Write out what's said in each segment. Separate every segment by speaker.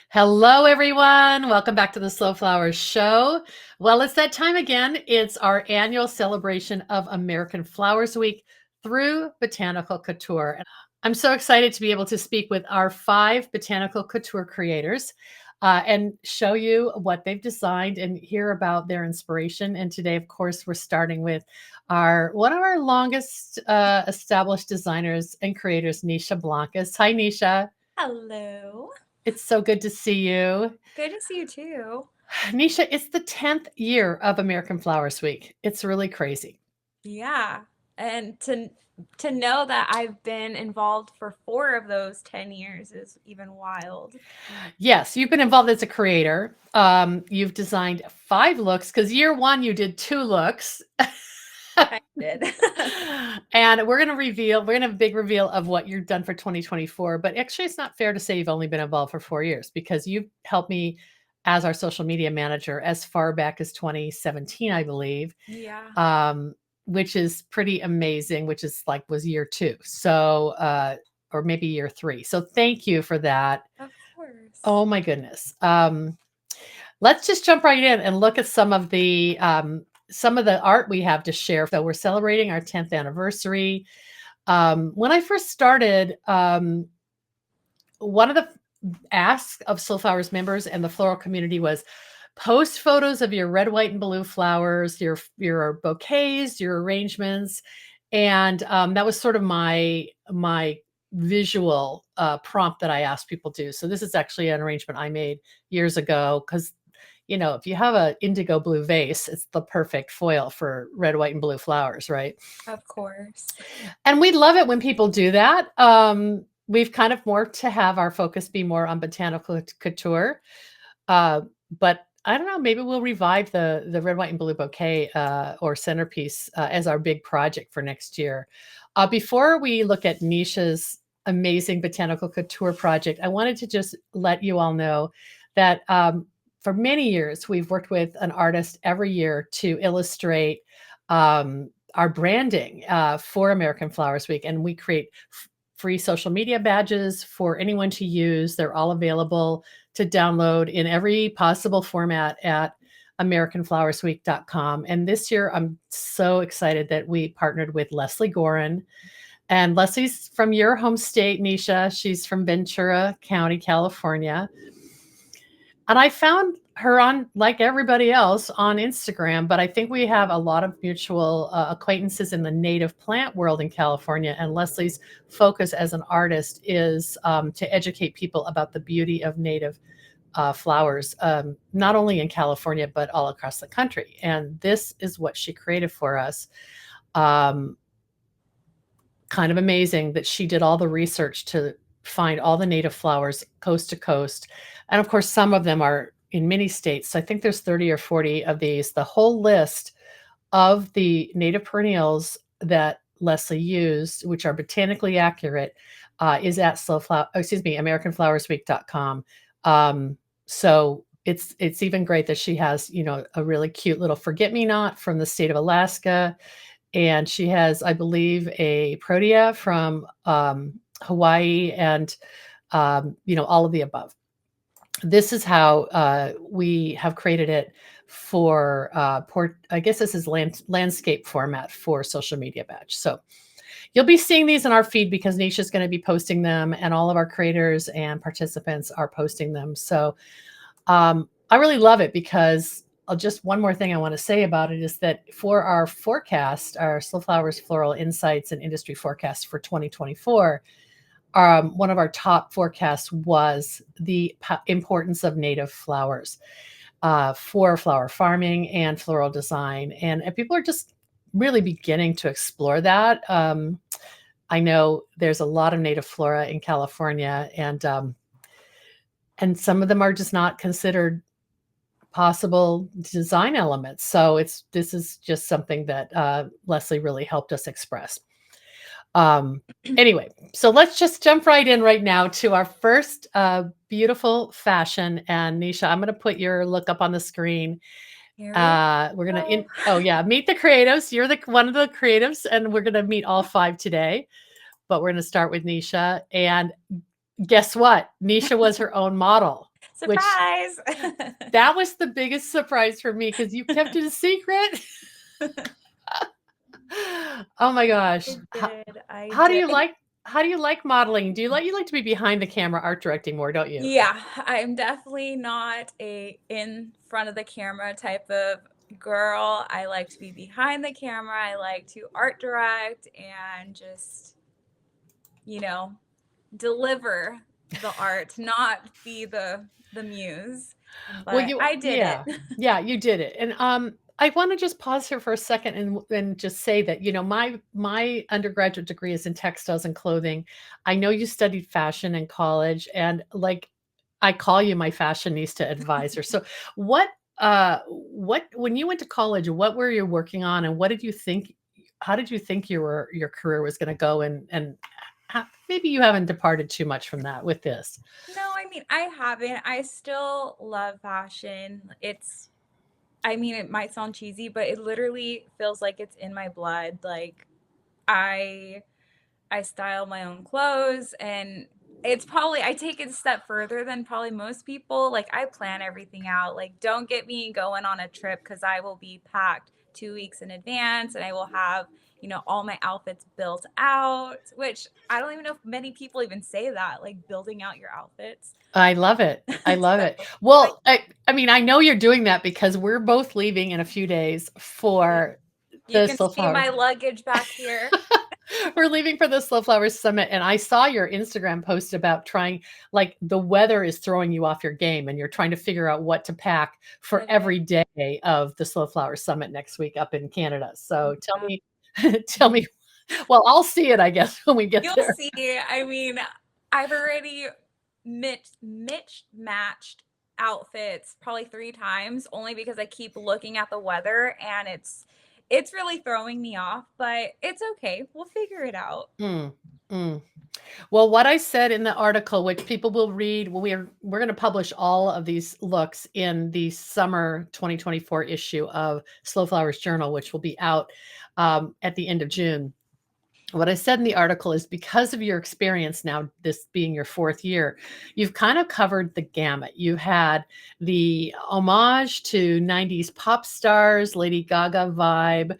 Speaker 1: Hello, everyone. Welcome back to the Slow Flowers Show. Well, it's that time again. It's our annual celebration of American Flowers Week through Botanical Couture. I'm so excited to be able to speak with our 5 botanical couture creators and show you what they've designed and hear about their inspiration. And today, of course, we're starting with one of our longest established designers and creators, Nisha Blancas. Hi, Nisha.
Speaker 2: Hello.
Speaker 1: It's so good to see you.
Speaker 2: Good to see you too.
Speaker 1: Nisha, it's the 10th year of American Flowers Week. It's really crazy.
Speaker 2: Yeah. And to know that I've been involved for 4 of those 10 years is even wild.
Speaker 1: Yes, you've been involved as a creator. You've designed 5 looks because year 1 you did 2 looks.
Speaker 2: I did.
Speaker 1: And we're going to have a big reveal of what you've done for 2024. But actually, it's not fair to say you've only been involved for 4 years because you've helped me as our social media manager as far back as 2017, I believe.
Speaker 2: Yeah.
Speaker 1: Which is pretty amazing, which is was year 2. So, or maybe year 3. So thank you for that.
Speaker 2: Of course.
Speaker 1: Oh my goodness. Let's just jump right in and look at some of the art we have to share. So we're celebrating our 10th anniversary. When I first started, one of the asks of Soul Flowers members and the floral community was post photos of your red, white, and blue flowers, your bouquets, your arrangements, and that was sort of my visual prompt that I asked people to do. So this is actually an arrangement I made years ago because if you have a indigo blue vase, it's the perfect foil for red, white, and blue flowers, right?
Speaker 2: Of course.
Speaker 1: And we love it when people do that. We've kind of more to have our focus be more on botanical couture. But I don't know, maybe we'll revive the red, white, and blue bouquet or centerpiece as our big project for next year. Before we look at Nisha's amazing botanical couture project, I wanted to just let you all know that for many years, we've worked with an artist every year to illustrate our branding for American Flowers Week. And we create free social media badges for anyone to use. They're all available to download in every possible format at americanflowersweek.com. And this year, I'm so excited that we partnered with Leslie Gorin. And Leslie's from your home state, Nisha. She's from Ventura County, California. And I found her on, like everybody else, on Instagram, but I think we have a lot of mutual acquaintances in the native plant world in California. And Leslie's focus as an artist is to educate people about the beauty of native flowers, not only in California, but all across the country. And this is what she created for us. Kind of amazing that she did all the research to find all the native flowers coast to coast. And of course, some of them are in many states. So I think there's 30 or 40 of these. The whole list of the native perennials that Leslie used, which are botanically accurate, is at AmericanFlowersWeek.com. So it's even great that she has, a really cute little forget-me-not from the state of Alaska. And she has, I believe, a protea from Hawaii and, all of the above. This is how we have created it for I guess this is landscape format for social media badge. So you'll be seeing these in our feed because Nisha's going to be posting them and all of our creators and participants are posting them. So I really love it because just one more thing I want to say about it is that for our forecast, our Slow Flowers Floral Insights and Industry Forecast for 2024, one of our top forecasts was the importance of native flowers for flower farming and floral design. And people are just really beginning to explore that. I know there's a lot of native flora in California, and some of them are just not considered possible design elements. So this is just something that Leslie really helped us express. Anyway, so let's just jump right in right now to our first beautiful fashion. And Nisha, I'm going to put your look up on the screen. We're going to, meet the creatives. You're one of the creatives, and we're going to meet all 5 today. But we're going to start with Nisha. And guess what? Nisha was her own model, which
Speaker 2: Surprise!
Speaker 1: that was the biggest surprise for me because you kept it a secret. Oh my gosh.
Speaker 2: I did. I
Speaker 1: How do
Speaker 2: did.
Speaker 1: you like how do you like modeling? Do you like to be behind the camera art directing more, don't you?
Speaker 2: Yeah, I'm definitely not a in front of the camera type of girl. I like to be behind the camera. I like to art direct and just, you know, deliver the art, not be the muse.
Speaker 1: Well,
Speaker 2: But
Speaker 1: you
Speaker 2: I did it.
Speaker 1: yeah. Yeah, you did it. And I want to just pause here for a second and just say that, my undergraduate degree is in textiles and clothing. I know you studied fashion in college and like I call you my fashionista advisor. So what when you went to college, what were you working on and what did you think how did you think your career was going to go and maybe you haven't departed too much from that with this.
Speaker 2: No, I mean, I haven't. I still love fashion. I mean, it might sound cheesy, but it literally feels like it's in my blood. Like I I style my own clothes and it's probably I take it a step further than probably most people. Like I plan everything out. Like don't get me going on a trip because I will be packed 2 weeks in advance and I will have, all my outfits built out, which I don't even know if many people even say that, like building out your outfits.
Speaker 1: I love it. I love
Speaker 2: So
Speaker 1: it.
Speaker 2: I
Speaker 1: Well, I mean, I know you're doing that because we're both leaving in a few days for
Speaker 2: you
Speaker 1: the
Speaker 2: can
Speaker 1: Slow
Speaker 2: see
Speaker 1: Flower.
Speaker 2: my luggage back here.
Speaker 1: We're leaving for the Slow Flowers Summit, and I saw your Instagram post about trying like, the weather is throwing you off your game, and you're trying to figure out what to pack for
Speaker 2: Okay.
Speaker 1: every day of the Slow Flower Summit next week up in Canada. So tell
Speaker 2: Yeah.
Speaker 1: me tell me well, I'll see it, I guess, when we get
Speaker 2: You'll
Speaker 1: there.
Speaker 2: see. I mean, I've already matched outfits probably 3 times only because I keep looking at the weather and it's really throwing me off, but it's okay. We'll figure it out.
Speaker 1: Mm, mm. Well, what I said in the article, which people will read, we're going to publish all of these looks in the summer 2024 issue of Slow Flowers Journal, which will be out at the end of June. What I said in the article is because of your experience now, this being your fourth year, you've kind of covered the gamut. You had the homage to 90s pop stars, Lady Gaga vibe.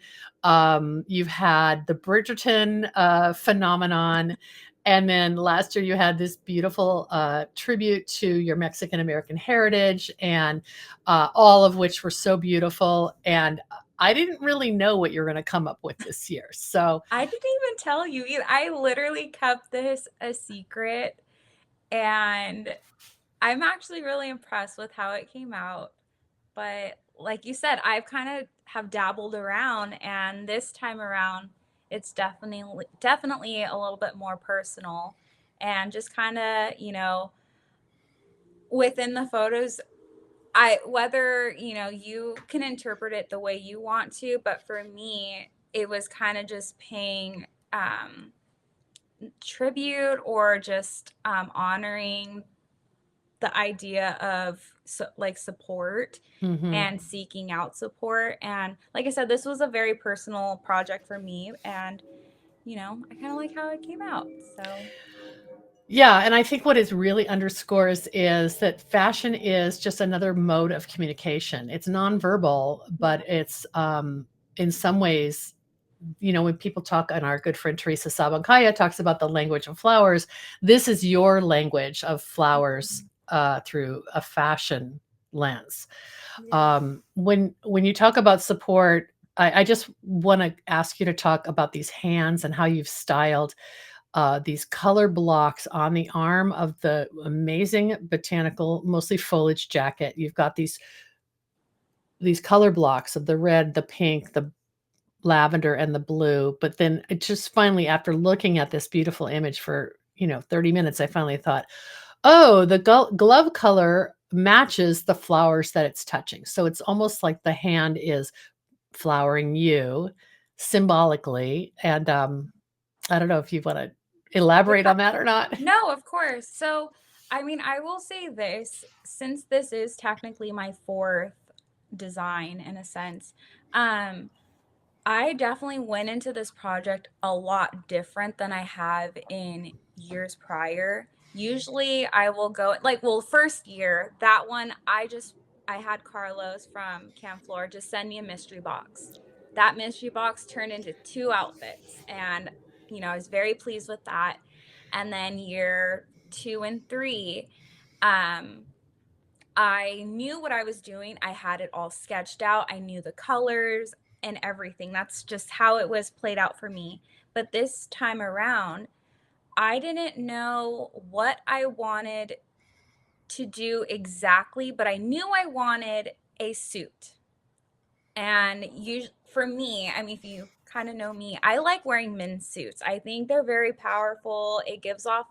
Speaker 1: You've had the Bridgerton phenomenon. And then last year, you had this beautiful tribute to your Mexican American heritage, and all of which were so beautiful. And I didn't really know what you're going to come up with this year. So
Speaker 2: I didn't even tell you either. I literally kept this a secret and I'm actually really impressed with how it came out. But like you said, I've kind of have dabbled around and this time around it's definitely a little bit more personal and just kind of, within the photos I whether, you can interpret it the way you want to, but for me it was kind of just paying tribute or just honoring the idea of like support
Speaker 1: mhm.
Speaker 2: and seeking out support. And like I said, this was a very personal project for me. And, I kind of like how it came out. So,
Speaker 1: Yeah, and I think what it really underscores is that fashion is just another mode of communication. It's nonverbal,
Speaker 2: yeah.
Speaker 1: but it's in some ways, when people talk, and our good friend Teresa Sabankaya talks about the language of flowers, this is your language of flowers through a fashion lens.
Speaker 2: Yeah.
Speaker 1: When you talk about support, I just want to ask you to talk about these hands and how you've styled these color blocks on the arm of the amazing botanical, mostly foliage jacket. You've got these color blocks of the red, the pink, the lavender, and the blue. But then it just finally, after looking at this beautiful image for 30 minutes, I finally thought, oh, the glove color matches the flowers that it's touching. So it's almost like the hand is flowering you symbolically. And I don't know if you want to elaborate
Speaker 2: Yeah.
Speaker 1: on that or not.
Speaker 2: No, of course. So, I mean, I will say this since this is technically my fourth design in a sense. Um, I definitely went into this project a lot different than I have in years prior Usually I will go like, well, first year, that one I had Carlos from Camflor just send me a mystery box. That mystery box turned into 2 outfits, and I was very pleased with that. And then year 2 and 3, um, I knew what I was doing. I had it all sketched out. I knew the colors and everything. That's just how it was played out for me. But this time around, I didn't know what I wanted to do exactly, but I knew I wanted a suit. And for me, I mean, if you kind of know me, I like wearing men's suits. I think they're very powerful. It gives off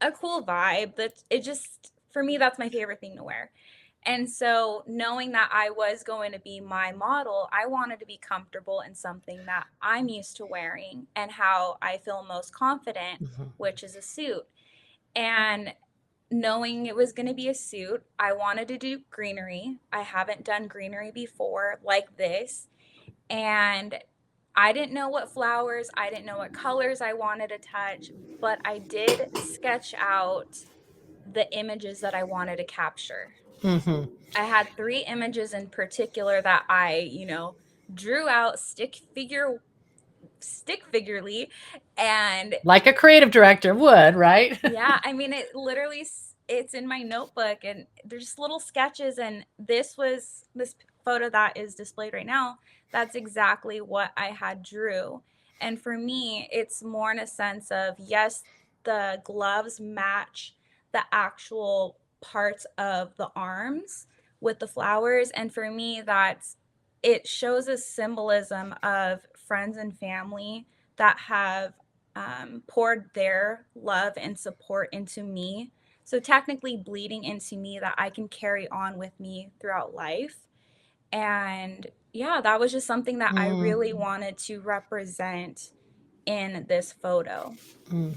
Speaker 2: a cool vibe. That it just, for me, that's my favorite thing to wear. And so, knowing that I was going to be my model, I wanted to be comfortable in something that I'm used to wearing and how I feel most confident,
Speaker 1: Mhm.
Speaker 2: which is a suit. And knowing it was going to be a suit, I wanted to do greenery. I haven't done greenery before like this. And I didn't know what flowers, I didn't know what colors I wanted to touch, but I did sketch out the images that I wanted to capture.
Speaker 1: Mhm.
Speaker 2: I had 3 images in particular that I drew out stick figurely, and
Speaker 1: Like a creative director would, right?
Speaker 2: yeah, I mean, it's in my notebook, and there's just little sketches, and this photo that is displayed right now. That's exactly what I had drew. And for me, it's more in a sense of, yes, the gloves match the actual parts of the arms with the flowers, and for me, it shows a symbolism of friends and family that have poured their love and support into me. So technically bleeding into me that I can carry on with me throughout life. And yeah, that was just something that I
Speaker 1: Mm,
Speaker 2: really wanted to represent in this photo.
Speaker 1: mm.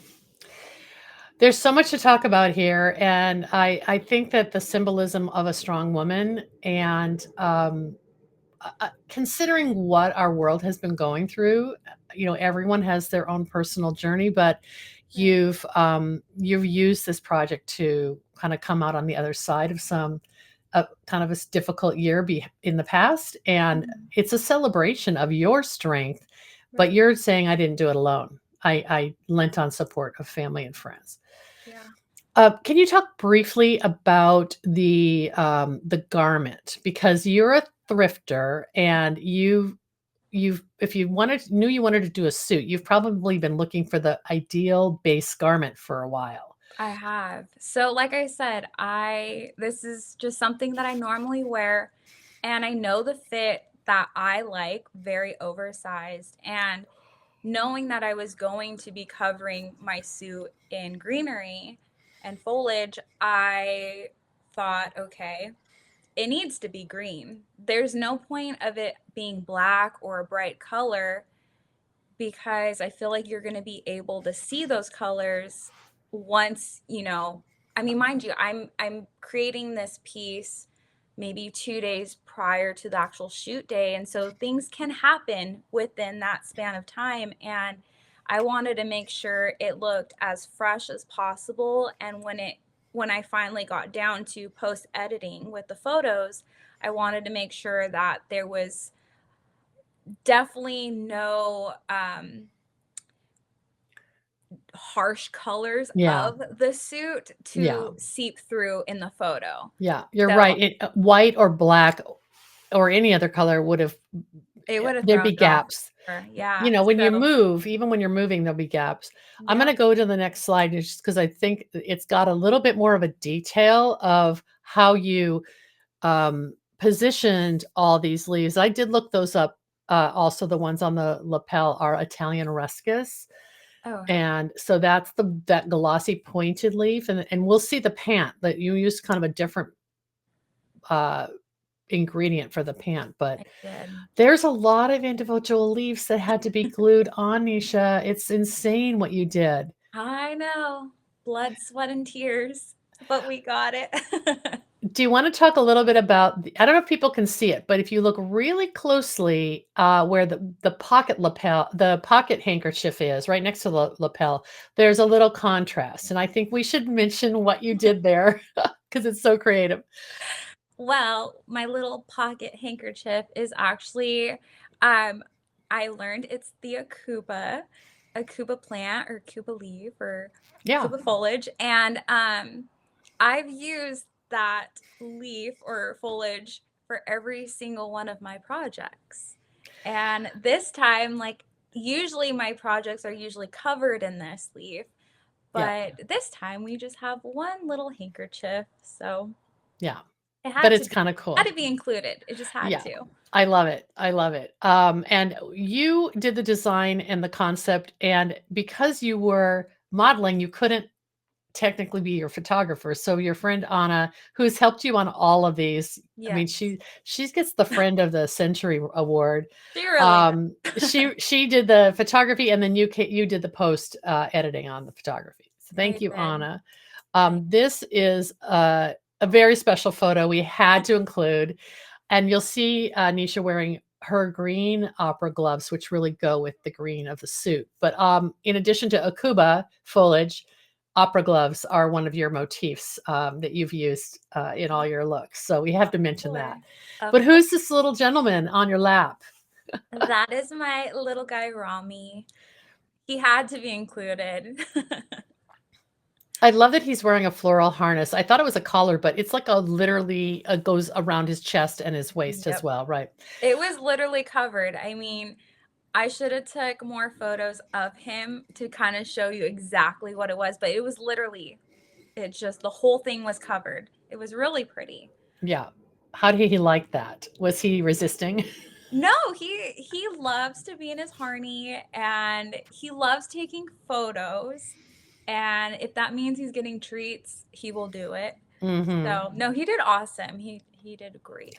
Speaker 1: There's so much to talk about here, and I think that the symbolism of a strong woman and considering what our world has been going through, everyone has their own personal journey, but
Speaker 2: Right.
Speaker 1: you've used this project to kind of come out on the other side of some kind of a difficult year in the past, and
Speaker 2: Mhm.
Speaker 1: it's a celebration of your strength. But
Speaker 2: Right.
Speaker 1: you're saying I didn't do it alone. I lent on support of family and friends.
Speaker 2: Yeah.
Speaker 1: Can you talk briefly about the garment, because you're a thrifter and you've if you knew you wanted to do a suit, you've probably been looking for the ideal base garment for a while.
Speaker 2: I have. So like I said, I this is just something that I normally wear, and I know the fit that I like, very oversized. And knowing that I was going to be covering my suit in greenery and foliage, I thought, okay, it needs to be green. There's no point of it being black or a bright color, because I feel like you're going to be able to see those colors once. I mean, mind you, I'm creating this piece maybe 2 days prior to the actual shoot day, and so things can happen within that span of time, and I wanted to make sure it looked as fresh as possible. And when I finally got down to post editing with the photos, I wanted to make sure that there was definitely no harsh colors
Speaker 1: Yeah,
Speaker 2: of the suit
Speaker 1: yeah,
Speaker 2: to seep through in the photo.
Speaker 1: yeah. You're
Speaker 2: So
Speaker 1: right. White or black or any other color would have
Speaker 2: it would have
Speaker 1: there'd
Speaker 2: thrown
Speaker 1: be
Speaker 2: it off.
Speaker 1: gaps.
Speaker 2: Yeah.
Speaker 1: When you
Speaker 2: So,
Speaker 1: move, even when you're moving, there'll be gaps. I'm
Speaker 2: yep.
Speaker 1: gonna go to the next slide just because I think it's got a little bit more of a detail of how you positioned all these leaves. I did look those up. Also, the ones on the lapel are Italian ruscus,
Speaker 2: Oh,
Speaker 1: and so that's that glossy pointed leaf, and we'll see the pant that you used kind of a different uh, ingredient for the pant, but
Speaker 2: I did.
Speaker 1: there's a lot of individual leaves that had to be glued on, Nisha. It's insane what you did.
Speaker 2: I know. Blood, sweat, and tears, but we got it.
Speaker 1: Do you wanna talk a little bit about the I don't know if people can see it, but if you look really closely, where the pocket handkerchief is, right next to the lapel, there's a little contrast, and I think we should mention what you did there because it's so creative.
Speaker 2: Well, my little pocket handkerchief is actually, um, I learned it's the Akuba plant or Akuba leaf or
Speaker 1: Yeah,
Speaker 2: Akuba foliage, and I've used that leaf or foliage for every single one of my projects. And this time, like usually my projects are usually covered in this leaf,
Speaker 1: yeah,
Speaker 2: but this time we just have one little handkerchief, so
Speaker 1: yeah,
Speaker 2: it
Speaker 1: but it's kinda
Speaker 2: had
Speaker 1: cool.
Speaker 2: to be included. It just had
Speaker 1: Yeah,
Speaker 2: to.
Speaker 1: I love it, I love it. And you did the design and the concept, and because you were modeling, you couldn't technically be your photographer. So your friend Anna, who's helped you on all of these, I mean,
Speaker 2: Yes.
Speaker 1: she gets the friend of the century award.
Speaker 2: She really does.
Speaker 1: She did the photography, and then you did the post editing on the photography. So thank
Speaker 2: I
Speaker 1: you,
Speaker 2: did.
Speaker 1: Anna.
Speaker 2: I
Speaker 1: This is a very special photo we had to include, and you'll see Nisha wearing her green opera gloves, which really go with the green of the suit. But in addition to Akuba foliage, opera gloves are one of your motifs that you've used in all your looks. So we have to mention that.
Speaker 2: course. Of
Speaker 1: But
Speaker 2: course.
Speaker 1: who's this little gentleman on your lap?
Speaker 2: That is my little guy Rami. He had to be included.
Speaker 1: I love that he's wearing a floral harness. I thought it was a collar, but it's like a literally goes around his chest and his waist as
Speaker 2: Yep.
Speaker 1: well, right?
Speaker 2: It was literally covered. I mean, I should have took more photos of him to kind of show you exactly what it was, but it was literally, it just, the whole thing was covered. It was really pretty.
Speaker 1: Yeah. How did he like that? Was he resisting?
Speaker 2: No, he loves to be in his harney and he loves taking photos. And if that means he's getting treats, he will do it.
Speaker 1: Hmm.
Speaker 2: So, no, he did awesome. He did great.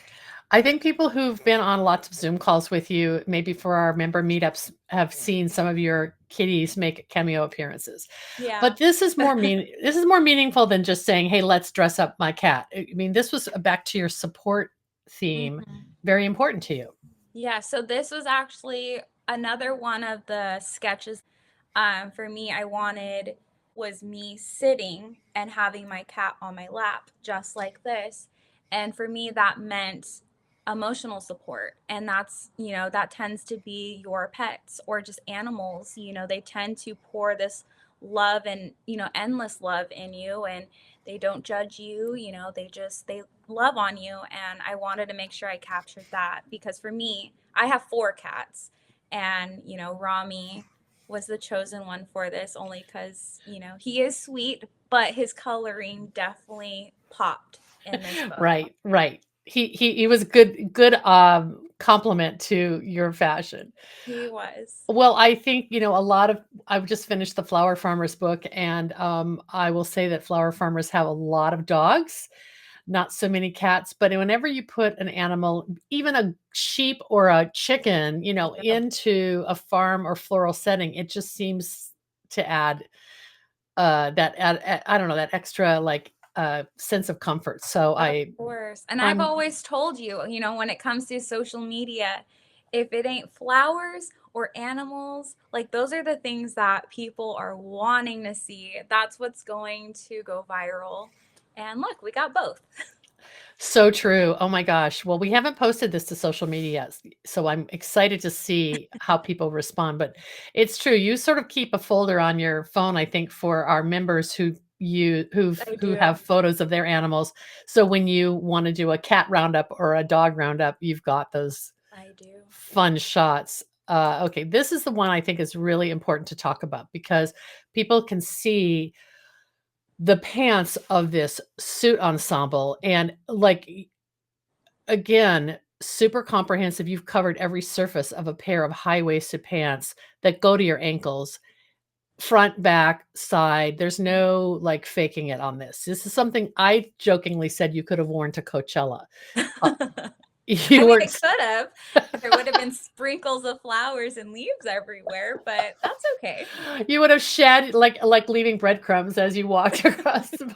Speaker 1: I think people who've been on lots of Zoom calls with you, maybe for our member meetups, have seen some of your kitties make cameo appearances.
Speaker 2: Yeah.
Speaker 1: But this is more meaningful than just saying, "Hey, let's dress up my cat." I mean, this was back to your support theme,
Speaker 2: Mhm.
Speaker 1: very important to you.
Speaker 2: Yeah, so this was actually another one of the sketches for me I wanted was me sitting and having my cat on my lap just like this. And for me that meant emotional support. And that's, that tends to be your pets or just animals, they tend to pour this love and, endless love in you and they don't judge you, they love on you and I wanted to make sure I captured that because for me, I have four cats and, Rami was the chosen one for this only because, he is sweet, but his coloring definitely popped in this photo.
Speaker 1: Right, right. He was good compliment to your fashion.
Speaker 2: He was.
Speaker 1: Well, I think, a lot of I've just finished the Flower Farmers book, and I will say that flower farmers have a lot of dogs, not so many cats, but whenever you put an animal, even a sheep or a chicken,
Speaker 2: Yep.
Speaker 1: into a farm or floral setting, it just seems to add I don't know, that extra like sense of comfort. So
Speaker 2: Of course. And I've
Speaker 1: I'm
Speaker 2: always told you, when it comes to social media, if it ain't flowers or animals, like those are the things that people are wanting to see. That's what's going to go viral. And look, we got both.
Speaker 1: so true. Oh my gosh. Well, we haven't posted this to social media yet, so I'm excited to see how people respond. But it's true. You sort of keep a folder on your phone, I think, for our members
Speaker 2: I
Speaker 1: who
Speaker 2: do.
Speaker 1: have photos of their animals. So when you want to do a cat roundup or a dog roundup, you've got those
Speaker 2: I do.
Speaker 1: fun shots. Okay, this is the one I think is really important to talk about because people can see the pants of this suit ensemble and like again, super comprehensive. You've covered every surface of a pair of high-waisted pants that go to your ankles, front, back, side. There's no, like, faking it on this. This is something I jokingly said you could have worn to Coachella. Uh,
Speaker 2: I
Speaker 1: you
Speaker 2: mean,
Speaker 1: were
Speaker 2: it could have. There would have been sprinkles of flowers and leaves everywhere, but that's okay.
Speaker 1: you would have shed like leaving breadcrumbs as you walked across the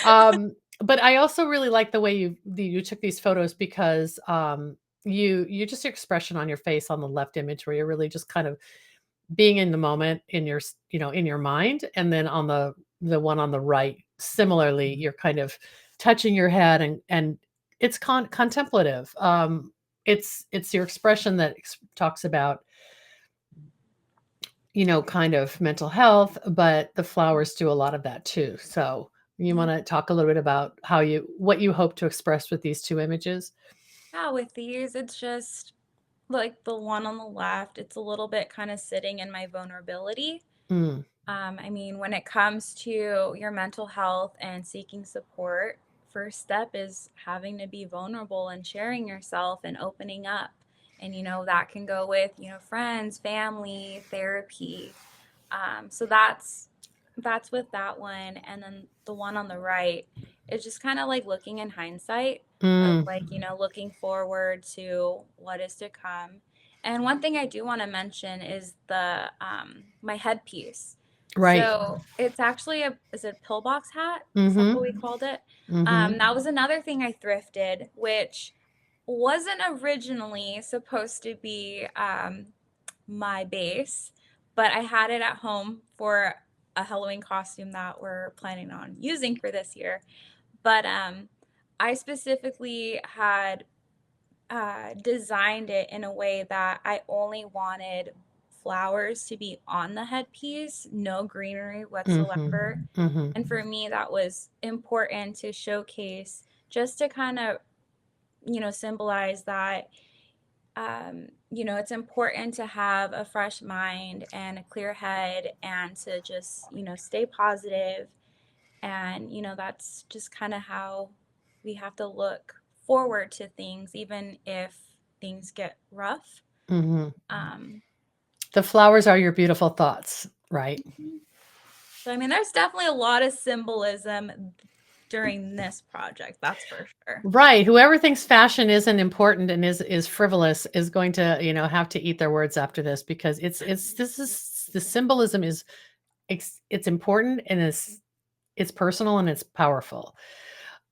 Speaker 1: um, But I also really like the way you took these photos because you just your expression on your face on the left image where you're really just kind of being in the moment in your in your mind, and then on the one on the right, similarly, you're kind of touching your head, and it's contemplative. It's your expression that talks about kind of mental health, but the flowers do a lot of that too. So, you
Speaker 2: Yeah.
Speaker 1: want to talk a little bit about what you hope to express with these two images?
Speaker 2: Yeah, with these, it's just like the one on the left, it's a little bit kind of sitting in my vulnerability.
Speaker 1: Mm,
Speaker 2: I mean, when it comes to your mental health and seeking support, first step is having to be vulnerable and sharing yourself and opening up. And, that can go with, friends, family, therapy. So that's with that one. And then the one on the right is just kind of like looking in hindsight of
Speaker 1: mm,
Speaker 2: like, looking forward to what is to come. And one thing I do want to mention is the my headpiece.
Speaker 1: right.
Speaker 2: So it's actually is it a pillbox hat? Is that what we
Speaker 1: Mm-hmm.
Speaker 2: called it?
Speaker 1: Mm-hmm.
Speaker 2: That was another thing I thrifted, which wasn't originally supposed to be my base, but I had it at home for a Halloween costume that we're planning on using for this year. But I specifically had designed it in a way that I only wanted flowers to be on the headpiece, no greenery
Speaker 1: Mm-hmm.
Speaker 2: whatsoever.
Speaker 1: Mm-hmm.
Speaker 2: And for me, that was important to showcase just to kind of, symbolize that it's important to have a fresh mind and a clear head and to just, stay positive. And, that's just kind of how we have to look forward to things, even if things get rough.
Speaker 1: Mm-hmm.
Speaker 2: Um,
Speaker 1: The flowers are your beautiful thoughts, right?
Speaker 2: so, I mean, there's definitely a lot of symbolism during this project, that's for sure.
Speaker 1: Right. Whoever thinks fashion isn't important and is frivolous is going to, have to eat their words after this, because it's this is the symbolism is it's important, and it's personal, and it's powerful.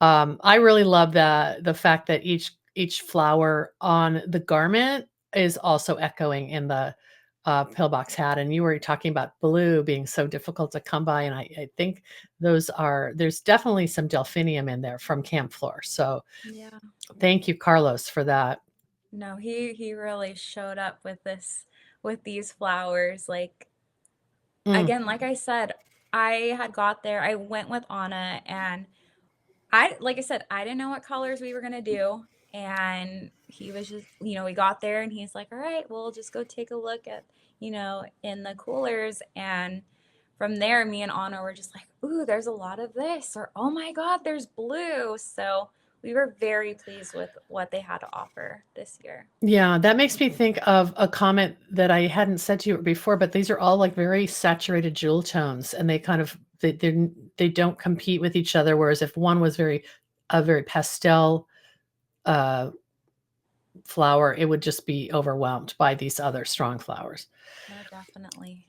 Speaker 1: I really love the fact that each flower on the garment is also echoing in the pillbox hat. And you were talking about blue being so difficult to come by, and I think there's definitely some delphinium in there from Camp Floor. So
Speaker 2: Yeah.
Speaker 1: thank you, Carlos, for that.
Speaker 2: No, he really showed up with with these flowers. Like
Speaker 1: Mm,
Speaker 2: again, like I said, I had got there. I went with Anna and like I said, I didn't know what colors we were gonna do. And he was just, we got there and he's like, all right, we'll just go take a look at, in the coolers. And from there, me and Anna were just like, ooh, there's a lot of this, or oh my God, there's blue. So we were very pleased with what they had to offer this year.
Speaker 1: yeah, that makes me think of a comment that I hadn't said to you before, but these are all like very saturated jewel tones, and they kind of they don't compete with each other. Whereas if one was a very pastel uh, flower, it would just be overwhelmed by these other strong flowers.
Speaker 2: No, definitely.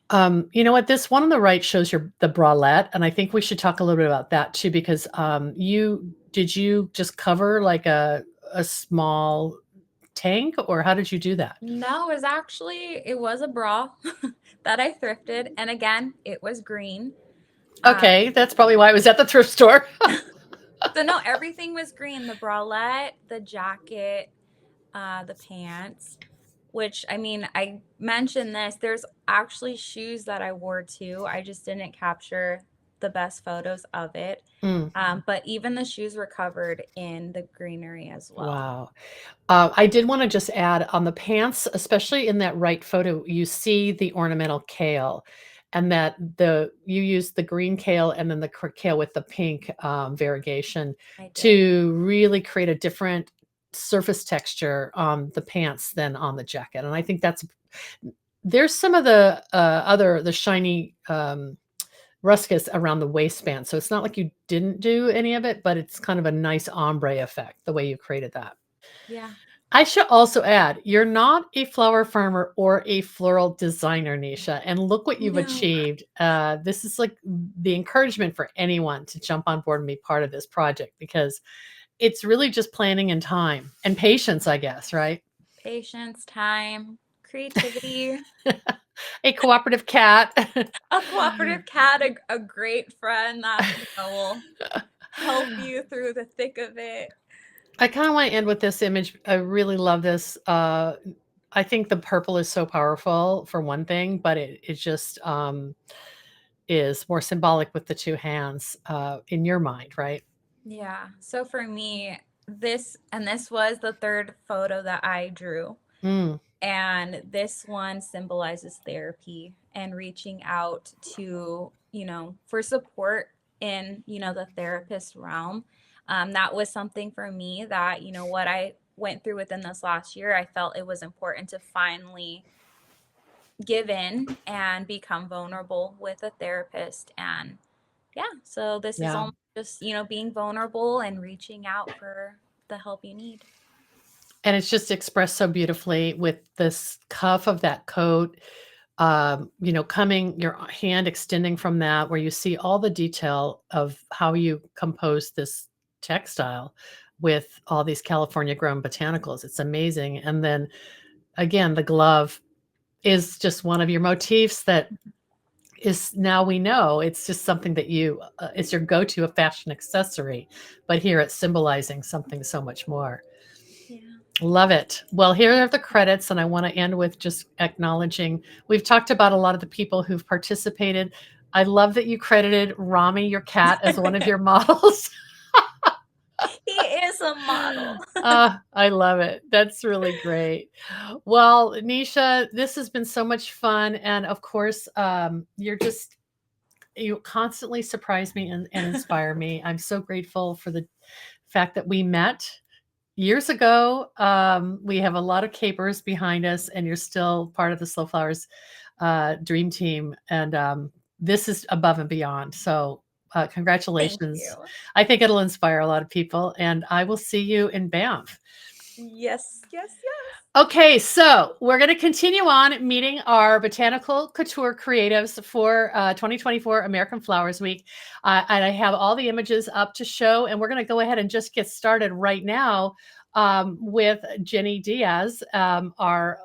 Speaker 1: You know what? This one on the right shows the bralette, and I think we should talk a little bit about that too, because you just cover like a small tank, or how did you do that?
Speaker 2: No, it was a bra that I thrifted, and again, it was green. Um,
Speaker 1: Okay, that's probably why I was at the thrift store.
Speaker 2: so no, everything was green. The bralette, the jacket, the pants. Which I mean, I mentioned this. There's actually shoes that I wore too. I just didn't capture the best photos of it.
Speaker 1: Mm,
Speaker 2: But even the shoes were covered in the greenery as well.
Speaker 1: wow. I did want to just add on the pants, especially in that right photo, you see the ornamental kale, and that you use the green kale and then the kale with the pink variegation
Speaker 2: I did.
Speaker 1: to really create a different surface texture on the pants than on the jacket. And I think there's some of the shiny ruscus around the waistband. So it's not like you didn't do any of it, but it's kind of a nice ombre effect the way you created that.
Speaker 2: Yeah.
Speaker 1: I should also add, you're not a flower farmer or a floral designer, Nisha, and look what you've
Speaker 2: No.
Speaker 1: achieved. This is like the encouragement for anyone to jump on board and be part of this project because it's really just planning and time and patience, I guess, right?
Speaker 2: Patience, time, creativity,
Speaker 1: A cooperative cat.
Speaker 2: a cooperative cat, a great friend that, will help you through the thick of it.
Speaker 1: I kind of want to end with this image. I really love this. I think the purple is so powerful for one thing, but it just is more symbolic with the two hands in your mind, right?
Speaker 2: Yeah. So for me, this was the third photo that I drew.
Speaker 1: Mm,
Speaker 2: And this one symbolizes therapy and reaching out to, for support in, the therapist realm. That was something for me that, what I went through within this last year, I felt it was important to finally give in and become vulnerable with a therapist. And yeah, so this is
Speaker 1: yeah.
Speaker 2: almost just, being vulnerable and reaching out for the help you need.
Speaker 1: And it's just expressed so beautifully with this cuff of that coat, coming your hand extending from that, where you see all the detail of how you compose this textile with all these California grown botanicals. It's amazing. And then again, the glove is just one of your motifs that is now we know it's just something that it's your go-to a fashion accessory, but here it's symbolizing something so much more.
Speaker 2: Yeah.
Speaker 1: Love it. Well, here are the credits, and I want to end with just acknowledging we've talked about a lot of the people who've participated. I love that you credited Rami, your cat, as one of your models.
Speaker 2: He is a model.
Speaker 1: I love it. That's really great. Well, Nisha, this has been so much fun. And of course, you constantly surprise me and inspire me. I'm so grateful for the fact that we met years ago. We have a lot of capers behind us, and you're still part of the Slow Flowers dream team. And this is above and beyond. So,
Speaker 2: Thank
Speaker 1: congratulations.
Speaker 2: you.
Speaker 1: I think it'll inspire a lot of people. And I will see you in Banff.
Speaker 2: Yes, yes, yes.
Speaker 1: Okay, so we're going to continue on meeting our botanical couture creatives for 2024 American Flowers Week. And I have all the images up to show, and we're going to go ahead and just get started right now with Jenny Diaz, our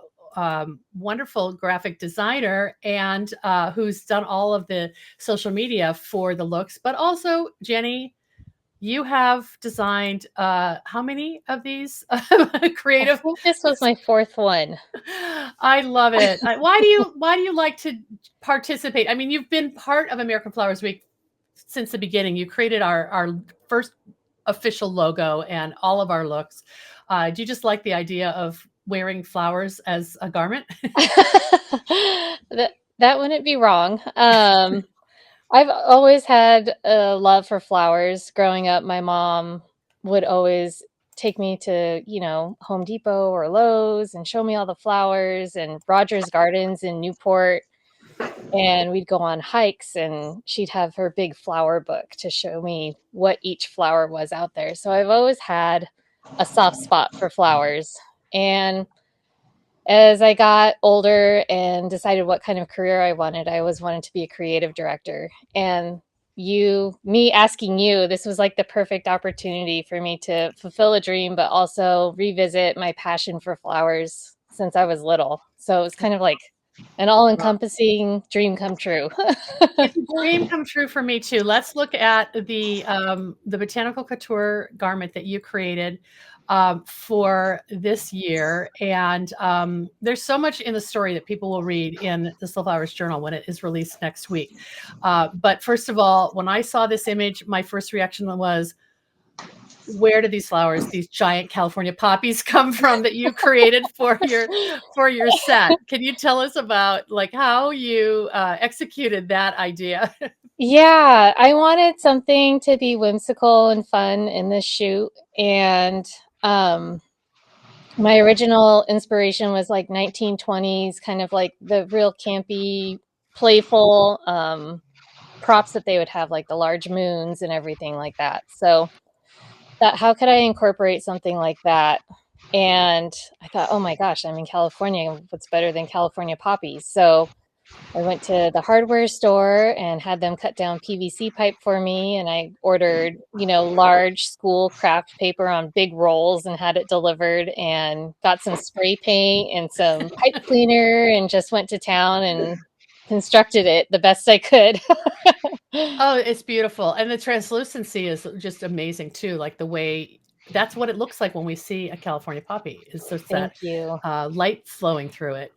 Speaker 1: wonderful graphic designer, and who's done all of the social media for the looks. But also, Jenny, you have designed how many of these
Speaker 3: I
Speaker 1: creative?
Speaker 3: think this was my fourth one.
Speaker 1: I love it. Why do you like to participate? I mean, you've been part of American Flowers Week since the beginning. You created our first official logo and all of our looks. Do you just like the idea of wearing flowers as a garment?
Speaker 3: that that wouldn't be wrong. I've always had a love for flowers. Growing up, my mom would always take me to, Home Depot or Lowe's and show me all the flowers and Rogers Gardens in Newport. And we'd go on hikes and she'd have her big flower book to show me what each flower was out there. So I've always had a soft spot for flowers. And as I got older and decided what kind of career I wanted, I always wanted to be a creative director. And me asking you, this was like the perfect opportunity for me to fulfill a dream, but also revisit my passion for flowers since I was little. So it was kind of like an all encompassing dream come true.
Speaker 1: It's a dream come true for me too. Let's look at the botanical couture garment that you created for this year. And there's so much in the story that people will read in the Slow Flowers Journal when it is released next week. But first of all, when I saw this image, my first reaction was, where do these flowers, these giant California poppies, come from that you created for your set? Can you tell us about like how you executed that idea?
Speaker 3: Yeah, I wanted something to be whimsical and fun in this shoot. And um, my original inspiration was like 1920s, kind of like the real campy, playful props that they would have, like the large moons and everything like that. So that how could I incorporate something like that And I thought, oh my gosh, I'm in California. What's better than California poppies? So I went to the hardware store and had them cut down PVC pipe for me. And I ordered, large school craft paper on big rolls and had it delivered, and got some spray paint and some pipe cleaner and just went to town and constructed it the best I could.
Speaker 1: Oh, it's beautiful. And the translucency is just amazing too. Like the way that's what it looks like when we see a California poppy, is just
Speaker 3: Thank
Speaker 1: that
Speaker 3: you.
Speaker 1: light flowing through it.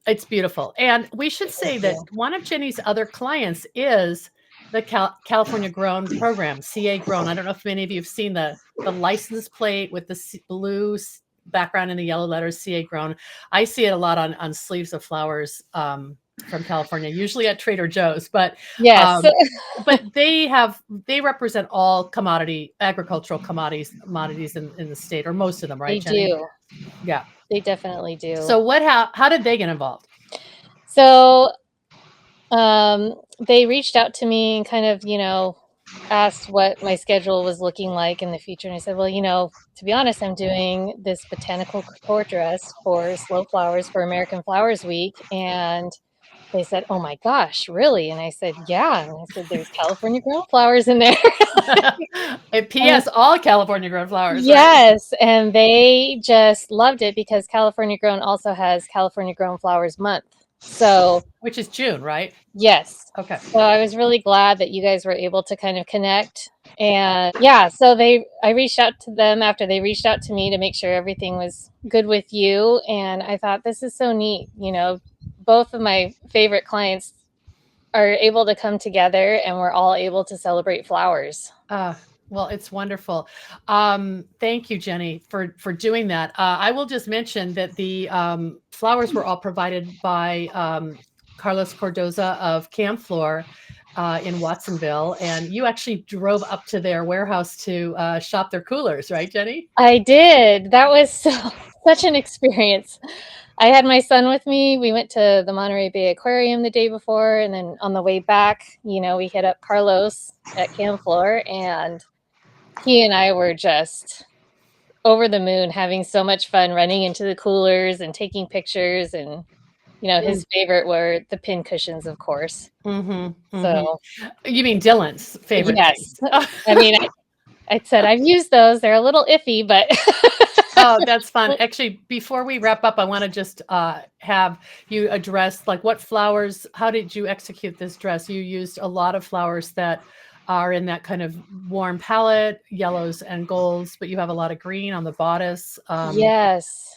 Speaker 1: It's beautiful. And we should say
Speaker 3: Thank
Speaker 1: that
Speaker 3: you.
Speaker 1: one of Jenny's other clients is the California Grown program, CA Grown. I don't know if many of you have seen the license plate with the blue background and the yellow letters, CA Grown. I see it a lot on sleeves of flowers from California, usually at Trader Joe's,
Speaker 3: Yes,
Speaker 1: um, but they represent all agricultural commodities in the state, or most of them, right,
Speaker 3: they
Speaker 1: Jenny?
Speaker 3: do.
Speaker 1: Yeah.
Speaker 3: They definitely do.
Speaker 1: So how did they get involved?
Speaker 3: So they reached out to me and kind of, asked what my schedule was looking like in the future. And I said, well, to be honest, I'm doing this botanical couture dress for slow flowers for American Flowers Week. And they said, oh my gosh, really? And I said, yeah. And I said, there's California grown flowers in there.
Speaker 1: And
Speaker 3: And
Speaker 1: P.S. All California grown flowers, right?
Speaker 3: yes. And they just loved it because California Grown also has California Grown Flowers Month. So,
Speaker 1: Which is June, right?
Speaker 3: yes.
Speaker 1: Okay.
Speaker 3: So I was really glad that you guys were able to kind of connect. And yeah, so I reached out to them after they reached out to me to make sure everything was good with you. And I thought, this is so neat. Both of my favorite clients are able to come together and we're all able to celebrate flowers.
Speaker 1: Well, it's wonderful. Thank you, Jenny, for doing that. I will just mention that the flowers were all provided by Carlos Cordoza of Camflor in Watsonville, and you actually drove up to their warehouse to shop their coolers, right, Jenny?
Speaker 3: I did. That was such an experience. I had my son with me. We went to the Monterey Bay Aquarium the day before, and then on the way back, we hit up Carlos at Camflor, and he and I were just over the moon, having so much fun running into the coolers and taking pictures. And his favorite were the pin cushions, of course.
Speaker 1: Mm-hmm, mm-hmm.
Speaker 3: So
Speaker 1: You mean Dylan's favorite
Speaker 3: yes,
Speaker 1: thing?
Speaker 3: I mean, I said I've used those. They're a little iffy, but
Speaker 1: Oh, that's fun. Actually, before we wrap up, I want to just have you address like what flowers, how did you execute this dress? You used a lot of flowers that are in that kind of warm palette, yellows and golds, but you have a lot of green on the bodice.
Speaker 3: yes,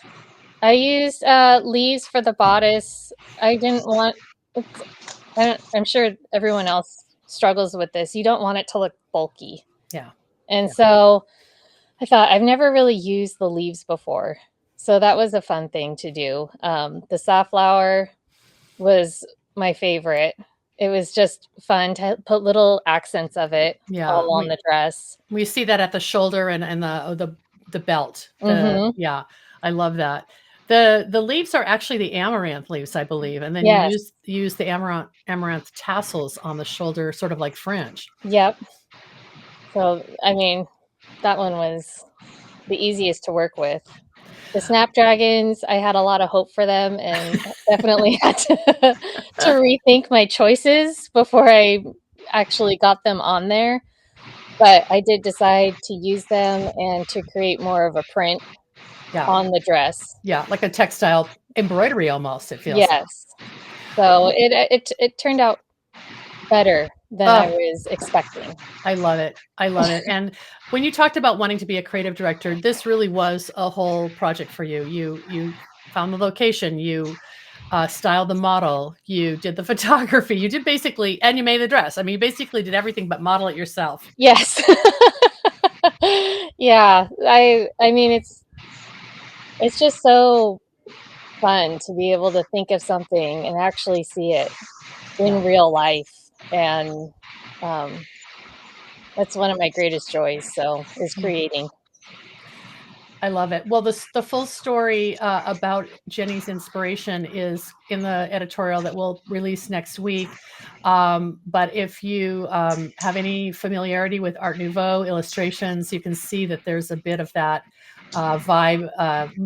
Speaker 3: I used leaves for the bodice. I didn't want. I'm sure everyone else struggles with this. You don't want it to look bulky,
Speaker 1: Yeah.
Speaker 3: and so I thought, I've never really used the leaves before, so that was a fun thing to do. The safflower was my favorite. It was just fun to put little accents of it
Speaker 1: Yeah.
Speaker 3: all on the dress.
Speaker 1: We see that at the shoulder and the belt.
Speaker 3: Mm-hmm.
Speaker 1: Yeah, I love that. The leaves are actually the amaranth leaves, I believe, and then you
Speaker 3: Yes.
Speaker 1: use the amaranth tassels on the shoulder, sort of like fringe.
Speaker 3: Yep. So, I mean, that one was the easiest to work with. The snapdragons, I had a lot of hope for them and definitely had to rethink my choices before I actually got them on there. But I did decide to use them and to create more of a print
Speaker 1: Yeah,
Speaker 3: on the dress.
Speaker 1: yeah, like a textile embroidery almost. It feels like.
Speaker 3: Yes. So it turned out better than I
Speaker 1: Oh,
Speaker 3: was expecting.
Speaker 1: I love it. I love it. And when you talked about wanting to be a creative director, this really was a whole project for you. You found the location, you styled the model, you did the photography, you did basically, and you made the dress. I mean, you basically did everything but model it yourself.
Speaker 3: Yes. Yeah. I mean it's just so fun to be able to think of something and actually see it in real life. And that's one of my greatest joys. So is creating.
Speaker 1: I love it. Well, the full story about Jenny's inspiration is in the editorial that we'll release next week. But if you have any familiarity with Art Nouveau illustrations, you can see that there's a bit of that vibe,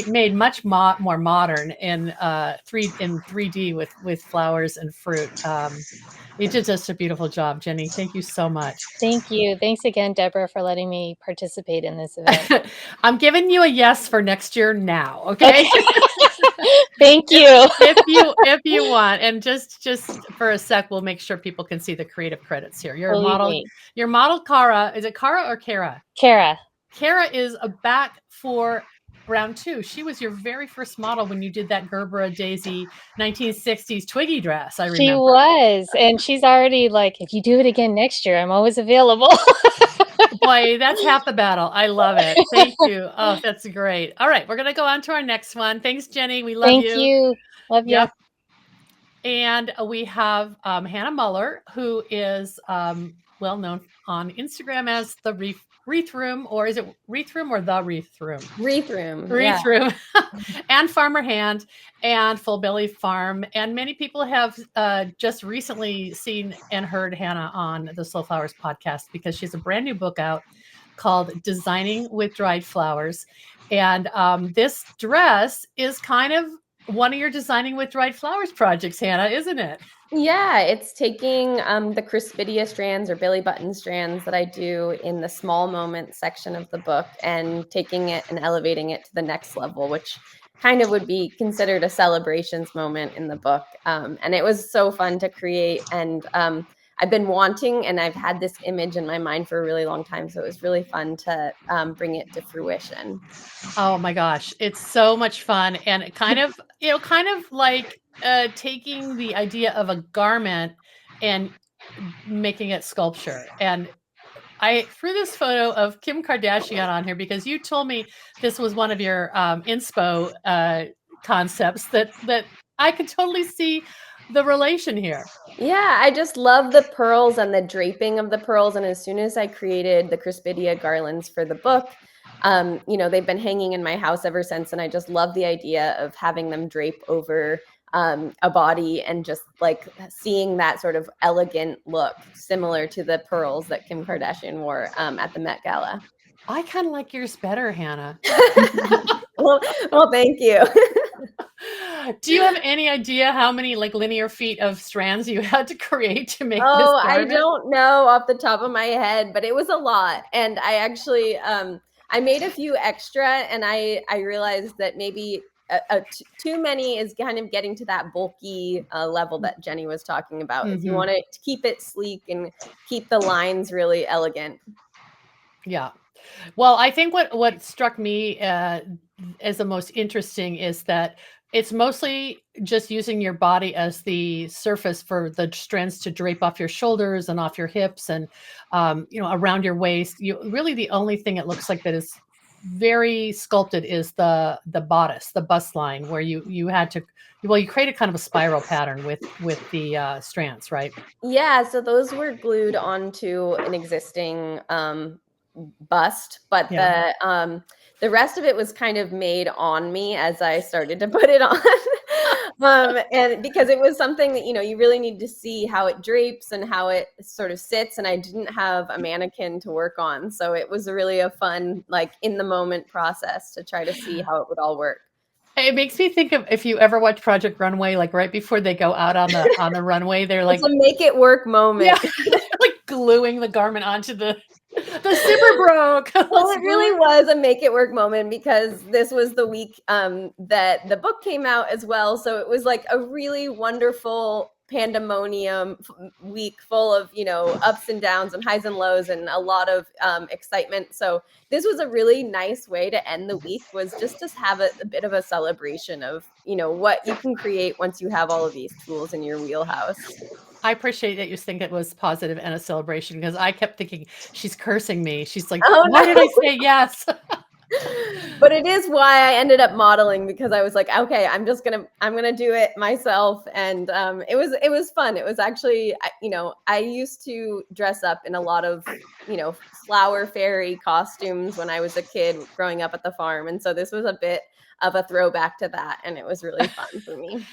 Speaker 1: made much more modern in 3D with flowers and fruit. You did just a beautiful job, Jenny. Thank you so much.
Speaker 3: Thank you. Thanks again, Deborah, for letting me participate in this event.
Speaker 1: I'm giving you a yes for next year now,
Speaker 3: Okay.
Speaker 1: okay?
Speaker 3: Thank you.
Speaker 1: If you want, and just for a sec, we'll make sure people can see the creative credits here.
Speaker 3: Believe me.
Speaker 1: Your model Cara, is it Cara or Kara?
Speaker 3: Kara.
Speaker 1: Kara is back for round 2. She was your very first model when you did that Gerbera Daisy 1960s Twiggy dress, I
Speaker 3: She
Speaker 1: remember.
Speaker 3: was, and she's already like, if you do it again next year, I'm always available.
Speaker 1: Boy, that's half the battle. I love it. Thank you. Oh, that's great. All right, we're going to go on to our next one. Thanks, Jenny. We love
Speaker 3: Thank
Speaker 1: you.
Speaker 3: you. Love you.
Speaker 1: Yep. And we have Hannah Muller, who is well known on Instagram as the Wreath Room, or is it Wreath Room or the Wreath Room?
Speaker 4: Wreath Room.
Speaker 1: Wreath Room, and Farmer Hand, and Full Belly Farm. And many people have just recently seen and heard Hannah on the Slow Flowers podcast because she has a brand new book out called Designing with Dried Flowers. And this dress is kind of one of your Designing with Dried Flowers projects, Hannah, isn't it?
Speaker 4: Yeah, it's taking the Crispidia strands or belly button strands that I do in the small moment section of the book and taking it and elevating it to the next level, which kind of would be considered a celebrations moment in the book. And it was so fun to create. And I've been wanting, and I've had this image in my mind for a really long time. So it was really fun to bring it to fruition.
Speaker 1: Oh my gosh, it's so much fun. And it kind of like taking the idea of a garment and making it sculpture. And I threw this photo of Kim Kardashian on here because you told me this was one of your inspo concepts that I could totally see the relation here.
Speaker 4: Yeah, I just love the pearls and the draping of the pearls. And as soon as I created the Crispidia garlands for the book, they've been hanging in my house ever since. And I just love the idea of having them drape over a body and just like seeing that sort of elegant look similar to the pearls that Kim Kardashian wore at the Met Gala.
Speaker 1: I kind of like yours better, Hannah.
Speaker 4: well, thank you.
Speaker 1: Do you have any idea how many like linear feet of strands you had to create to make this garment?
Speaker 4: I don't know off the top of my head, but it was a lot. And I actually I made a few extra, and I realized that maybe too many is kind of getting to that bulky level that Jenny was talking about.
Speaker 1: Mm-hmm.
Speaker 4: If you want to keep it sleek and keep the lines really elegant.
Speaker 1: Yeah. Well, I think what struck me as the most interesting is that it's mostly just using your body as the surface for the strands to drape off your shoulders and off your hips and, around your waist. Really, the only thing it looks like that is very sculpted is the bodice, the bust line, where you had to, you created kind of a spiral pattern with the strands, right?
Speaker 4: Yeah. So those were glued onto an existing bust, but the rest of it was kind of made on me as I started to put it on. And because it was something that, you really need to see how it drapes and how it sort of sits. And I didn't have a mannequin to work on. So it was really a fun, like in the moment process to try to see how it would all work.
Speaker 1: It makes me think of if you ever watch Project Runway, like right before they go out on the runway, they're like,
Speaker 4: it's a make it work moment.
Speaker 1: Yeah, like gluing the garment onto the super broke.
Speaker 4: Well, it really was a make it work moment because this was the week that the book came out as well. So it was like a really wonderful pandemonium week full of, ups and downs and highs and lows and a lot of excitement. So this was a really nice way to end the week, was just to have a bit of a celebration of, what you can create once you have all of these tools in your wheelhouse.
Speaker 1: I appreciate that you think it was positive and a celebration, because I kept thinking she's cursing me. She's like, why did I say yes?
Speaker 4: But it is why I ended up modeling, because I was like, okay, I'm gonna do it myself. And it was fun. It was actually, I used to dress up in a lot of, flower fairy costumes when I was a kid growing up at the farm. And so this was a bit of a throwback to that. And it was really fun for me.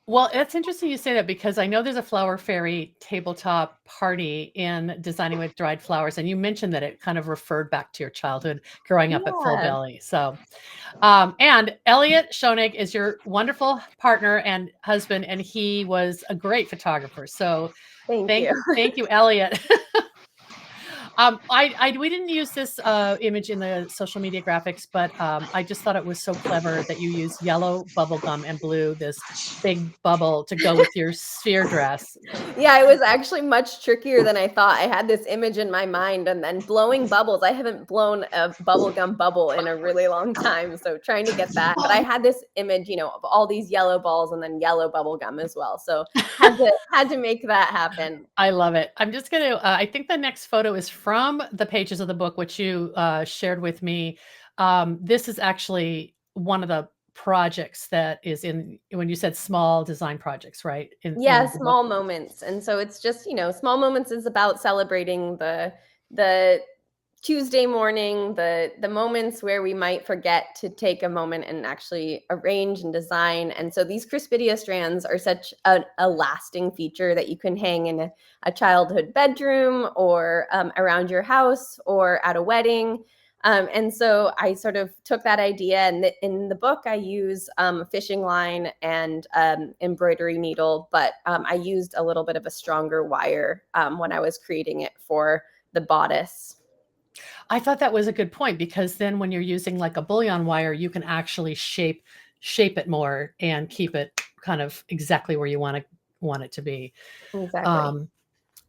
Speaker 1: Well, it's interesting you say that because I know there's a flower fairy tabletop party in Designing with Dried Flowers, and you mentioned that it kind of referred back to your childhood growing up at Full
Speaker 4: Yeah.
Speaker 1: Belly. So, and Elliot Schoenig is your wonderful partner and husband, and he was a great photographer. So,
Speaker 4: Thank you.
Speaker 1: thank you, Elliot. We didn't use this image in the social media graphics, but I just thought it was so clever that you use yellow bubble gum and blue, this big bubble to go with your sphere dress.
Speaker 4: Yeah, it was actually much trickier than I thought. I had this image in my mind and then blowing bubbles. I haven't blown a bubblegum bubble in a really long time. So trying to get that. But I had this image, of all these yellow balls and then yellow bubblegum as well. So had to make that happen.
Speaker 1: I love it. I'm just going to, I think the next photo is from the pages of the book, which you shared with me. This is actually one of the projects that is in, when you said small design projects, right?
Speaker 4: Yeah,
Speaker 1: In the book.
Speaker 4: small moments. And so it's just, small moments is about celebrating the Tuesday morning, the moments where we might forget to take a moment and actually arrange and design. And so these Crispidia strands are such a lasting feature that you can hang in a childhood bedroom or around your house or at a wedding. And so I sort of took that idea, and in the book I use a fishing line and embroidery needle, but I used a little bit of a stronger wire when I was creating it for the bodice.
Speaker 1: I thought that was a good point, because then when you're using like a bullion wire, you can actually shape it more and keep it kind of exactly where you want it to be.
Speaker 4: Exactly.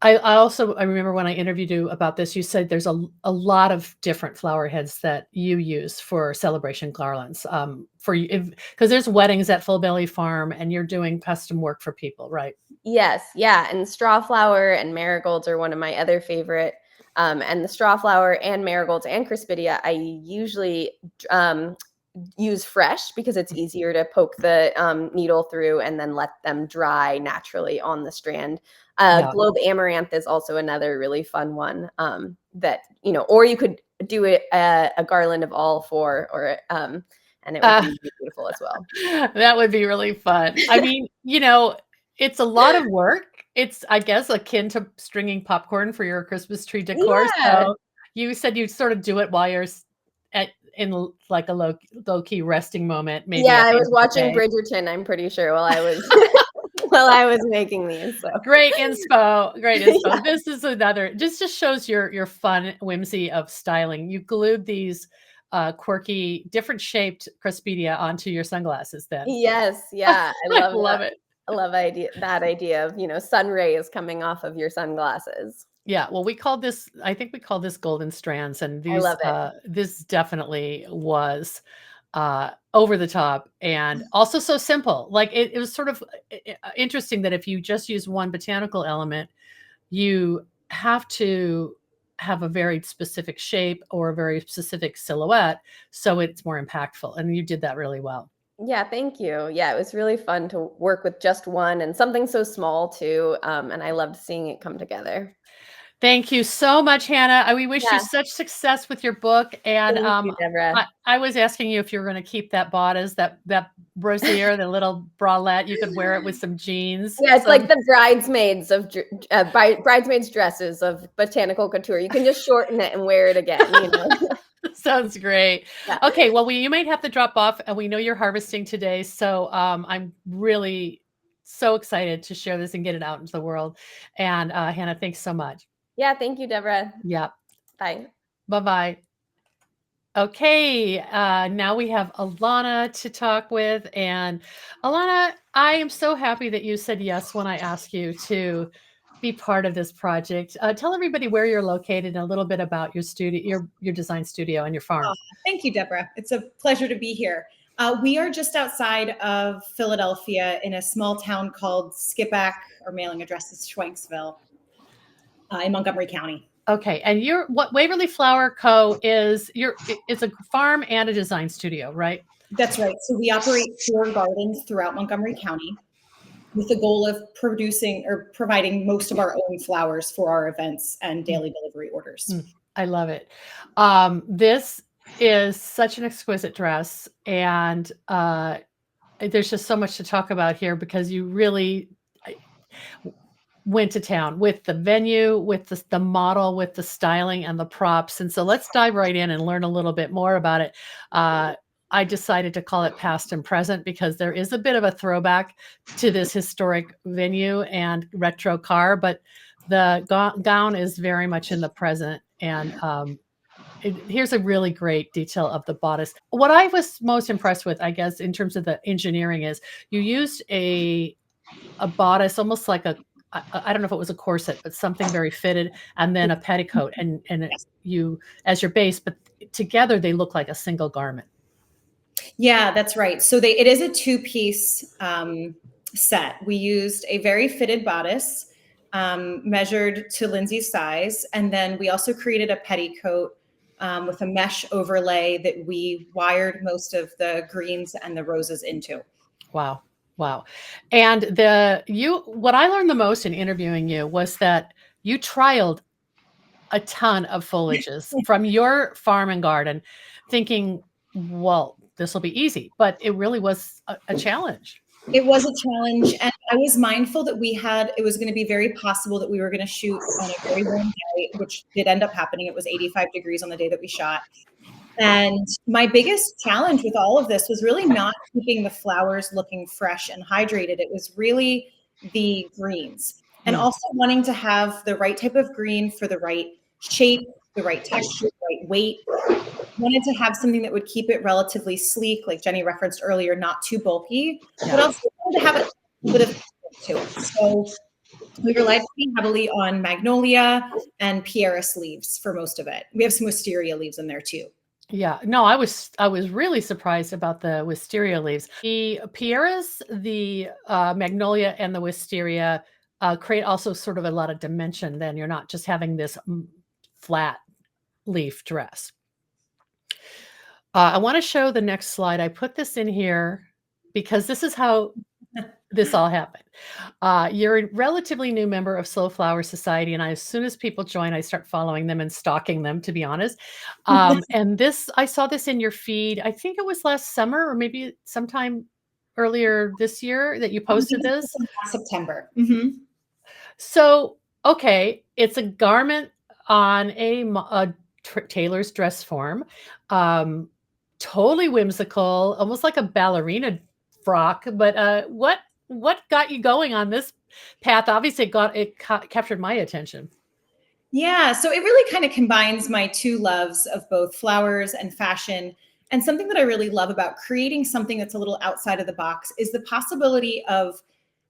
Speaker 1: I remember when I interviewed you about this, you said there's a lot of different flower heads that you use for celebration garlands, because there's weddings at Full Belly Farm and you're doing custom work for people, right?
Speaker 4: Yes, yeah, and straw flower and marigolds are one of my other favorite. And the straw flower and marigolds and Crispidia, I usually use fresh because it's easier to poke the needle through and then let them dry naturally on the strand.
Speaker 1: Yeah.
Speaker 4: Globe amaranth is also another really fun one that, or you could do it a garland of all four, or and it would be beautiful as well.
Speaker 1: That would be really fun. I mean, it's a lot of work. It's, I guess, akin to stringing popcorn for your Christmas tree decor.
Speaker 4: Yeah.
Speaker 1: So you said you'd sort of do it while you're in like a low key resting moment, maybe
Speaker 4: Yeah,
Speaker 1: at
Speaker 4: I
Speaker 1: the
Speaker 4: was
Speaker 1: end of the
Speaker 4: watching
Speaker 1: day.
Speaker 4: Bridgerton, I'm pretty sure, while I was while I was making these. So.
Speaker 1: Great inspo. Great inspo.
Speaker 4: Yeah.
Speaker 1: This is another, just shows your fun whimsy of styling. You glued these quirky, different shaped Crispidia onto your sunglasses then.
Speaker 4: Yes, yeah, I
Speaker 1: I
Speaker 4: love
Speaker 1: love
Speaker 4: that.
Speaker 1: it.
Speaker 4: I love that idea of, sun rays coming off of your sunglasses.
Speaker 1: Yeah, well, I think we call this golden strands, and
Speaker 4: I love it.
Speaker 1: this definitely was over the top and also so simple. Like it was sort of interesting that if you just use one botanical element, you have to have a very specific shape or a very specific silhouette, so it's more impactful. And you did that really well.
Speaker 4: Yeah, thank you. Yeah, it was really fun to work with just one and something so small too, and I loved seeing it come together.
Speaker 1: Thank you so much, Hannah. We wish you
Speaker 4: Yeah,
Speaker 1: such success with your book. And
Speaker 4: thank you, Deborah.
Speaker 1: I was asking you if you were going to keep that bodice, that brassiere, the little bralette. You could wear it with some jeans.
Speaker 4: Yeah, it's like the bridesmaids of bridesmaids dresses of botanical couture. You can just shorten it and wear it again.
Speaker 1: Sounds great.
Speaker 4: Yeah.
Speaker 1: Okay, well, you might have to drop off, and we know you're harvesting today, so I'm really so excited to share this and get it out into the world. And Hannah, thanks so much.
Speaker 4: Yeah, thank you, Deborah.
Speaker 1: Yeah.
Speaker 4: Bye.
Speaker 1: Bye-bye. Okay, now we have Alana to talk with. And Alana, I am so happy that you said yes when I asked you to be part of this project. Tell everybody where you're located and a little bit about your studio, your design studio and your farm.
Speaker 5: Thank you, Deborah. It's a pleasure to be here. We are just outside of Philadelphia in a small town called Skippack. Our mailing address is Schwenksville in Montgomery County.
Speaker 1: Okay, and what Waverly Flower Co. is, it's a farm and a design studio, right?
Speaker 5: That's right. So we operate 4 gardens throughout Montgomery County with the goal of producing or providing most of our own flowers for our events and daily delivery orders.
Speaker 1: I love it. This is such an exquisite dress, and there's just so much to talk about here because you really went to town with the venue, with the model, with the styling and the props. And so let's dive right in and learn a little bit more about it. I decided to call it past and present because there is a bit of a throwback to this historic venue and retro car, but the gown is very much in the present. And here's a really great detail of the bodice. What I was most impressed with, I guess, in terms of the engineering is you used a bodice, almost like I don't know if it was a corset, but something very fitted, and then a petticoat, and you as your base, but together they look like a single garment.
Speaker 5: Yeah, that's right. So it is a two-piece set. We used a very fitted bodice, measured to Lindsay's size, and then we also created a petticoat with a mesh overlay that we wired most of the greens and the roses into.
Speaker 1: Wow. Wow. And what I learned the most in interviewing you was that you trialed a ton of foliages from your farm and garden, thinking, well, this will be easy, but it really was a challenge.
Speaker 5: It was a challenge, and I was mindful that it was going to be very possible that we were going to shoot on a very warm day, which did end up happening. It was 85 degrees on the day that we shot. And my biggest challenge with all of this was really not keeping the flowers looking fresh and hydrated. It was really the greens, and also wanting to have the right type of green for the right shape, the right texture, the right weight. Wanted to have something that would keep it relatively sleek, like Jenny referenced earlier, not too bulky, but also wanted to have a bit of to it. So we relied pretty heavily on magnolia and pieris leaves for most of it. We have some wisteria leaves in there too.
Speaker 1: Yeah, no, I was really surprised about the wisteria leaves. The pieris, the magnolia, and the wisteria create also sort of a lot of dimension. Then you're not just having this flat leaf dress. I want to show the next slide. I put this in here because this is how this all happened. You're a relatively new member of Slow Flower Society, and as soon as people join, I start following them and stalking them, to be honest. And I saw this in your feed. I think it was last summer or maybe sometime earlier this year that you posted this.
Speaker 5: September.
Speaker 1: So, okay, it's a garment on a tailor's dress form. Totally whimsical, almost like a ballerina frock. But what got you going on this path? Obviously, it captured my attention.
Speaker 5: Yeah, so it really kind of combines my two loves of both flowers and fashion. And something that I really love about creating something that's a little outside of the box is the possibility of